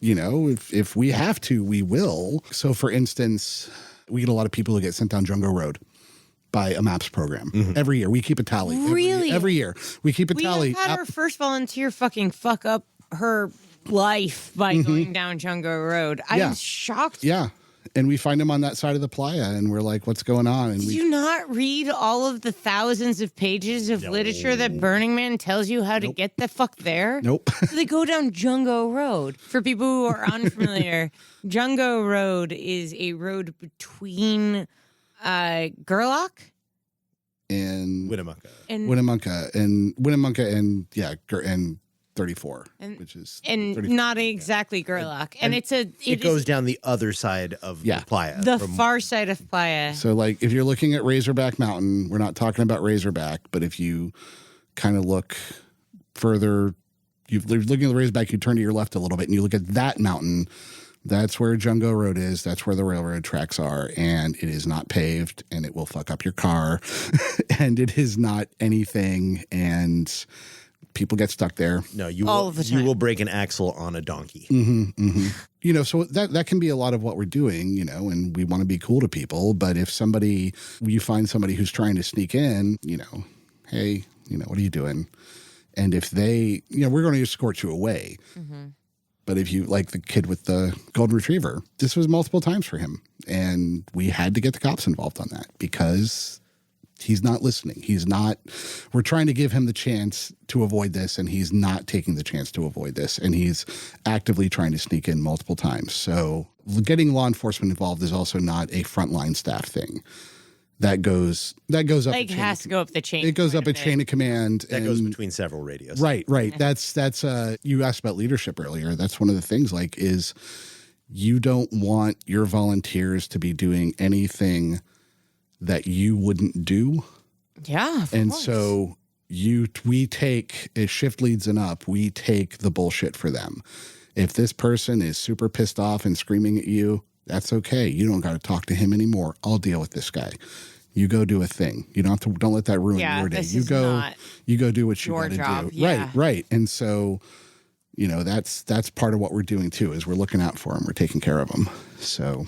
If we have to, we will. So for instance, we get a lot of people who get sent down Jungo Road by a MAPS program every year. We keep a tally. Really? Every year. We keep a tally. We have had our first volunteer fucking fuck up her life by going down Jungo Road. Yeah. I'm shocked. Yeah. And we find him on that side of the playa, and we're like, what's going on? And Did we you not read all of the thousands of pages of literature that Burning Man tells you how to get the fuck there? Nope. So they go down Jungo Road. For people who are unfamiliar, Jungo Road is a road between Gerlach and Winnemucca. and Winnemucca and 34, And- which is and 34. not exactly Gerlach. And It it goes is down the other side of Yeah. the playa. the far side of Playa. So, like, if you're looking at Razorback Mountain, we're not talking about Razorback, but if you kind of look further, you're looking at the Razorback, you turn to your left a little bit, and you look at that mountain. That's where Jungo Road is. That's where the railroad tracks are, and it is not paved, and it will fuck up your car, and it is not anything, and people get stuck there. No, you All will, of the you time. will break an axle on a donkey. You know, so that can be a lot of what we're doing, you know, and we want to be cool to people. But if you find somebody who's trying to sneak in, you know, hey, you know, what are you doing? And if they, you know, we're going to escort you away. But if you, like the kid with the golden retriever, this was multiple times for him. And we had to get the cops involved on that because he's not listening. We're trying to give him the chance to avoid this, and he's not taking the chance to avoid this. And he's actively trying to sneak in multiple times. So getting law enforcement involved is also not a frontline staff thing. That goes up. Like has to go up the chain. It goes up quite a bit. chain of command. That goes and- between several radios. Right. That's you asked about leadership earlier. That's one of the things, like, is you don't want your volunteers to be doing anything that you wouldn't do. Yeah. Of And course. so we take, as shift leads and up, we take the bullshit for them. If this person is super pissed off and screaming at you, that's okay. You don't got to talk to him anymore. I'll deal with this guy. You go do a thing. You don't let that ruin Yeah, your day. this You is go not do what you your got to job. do. Yeah. Right. And so, you know, that's part of what we're doing too, is we're looking out for them. We're taking care of them. So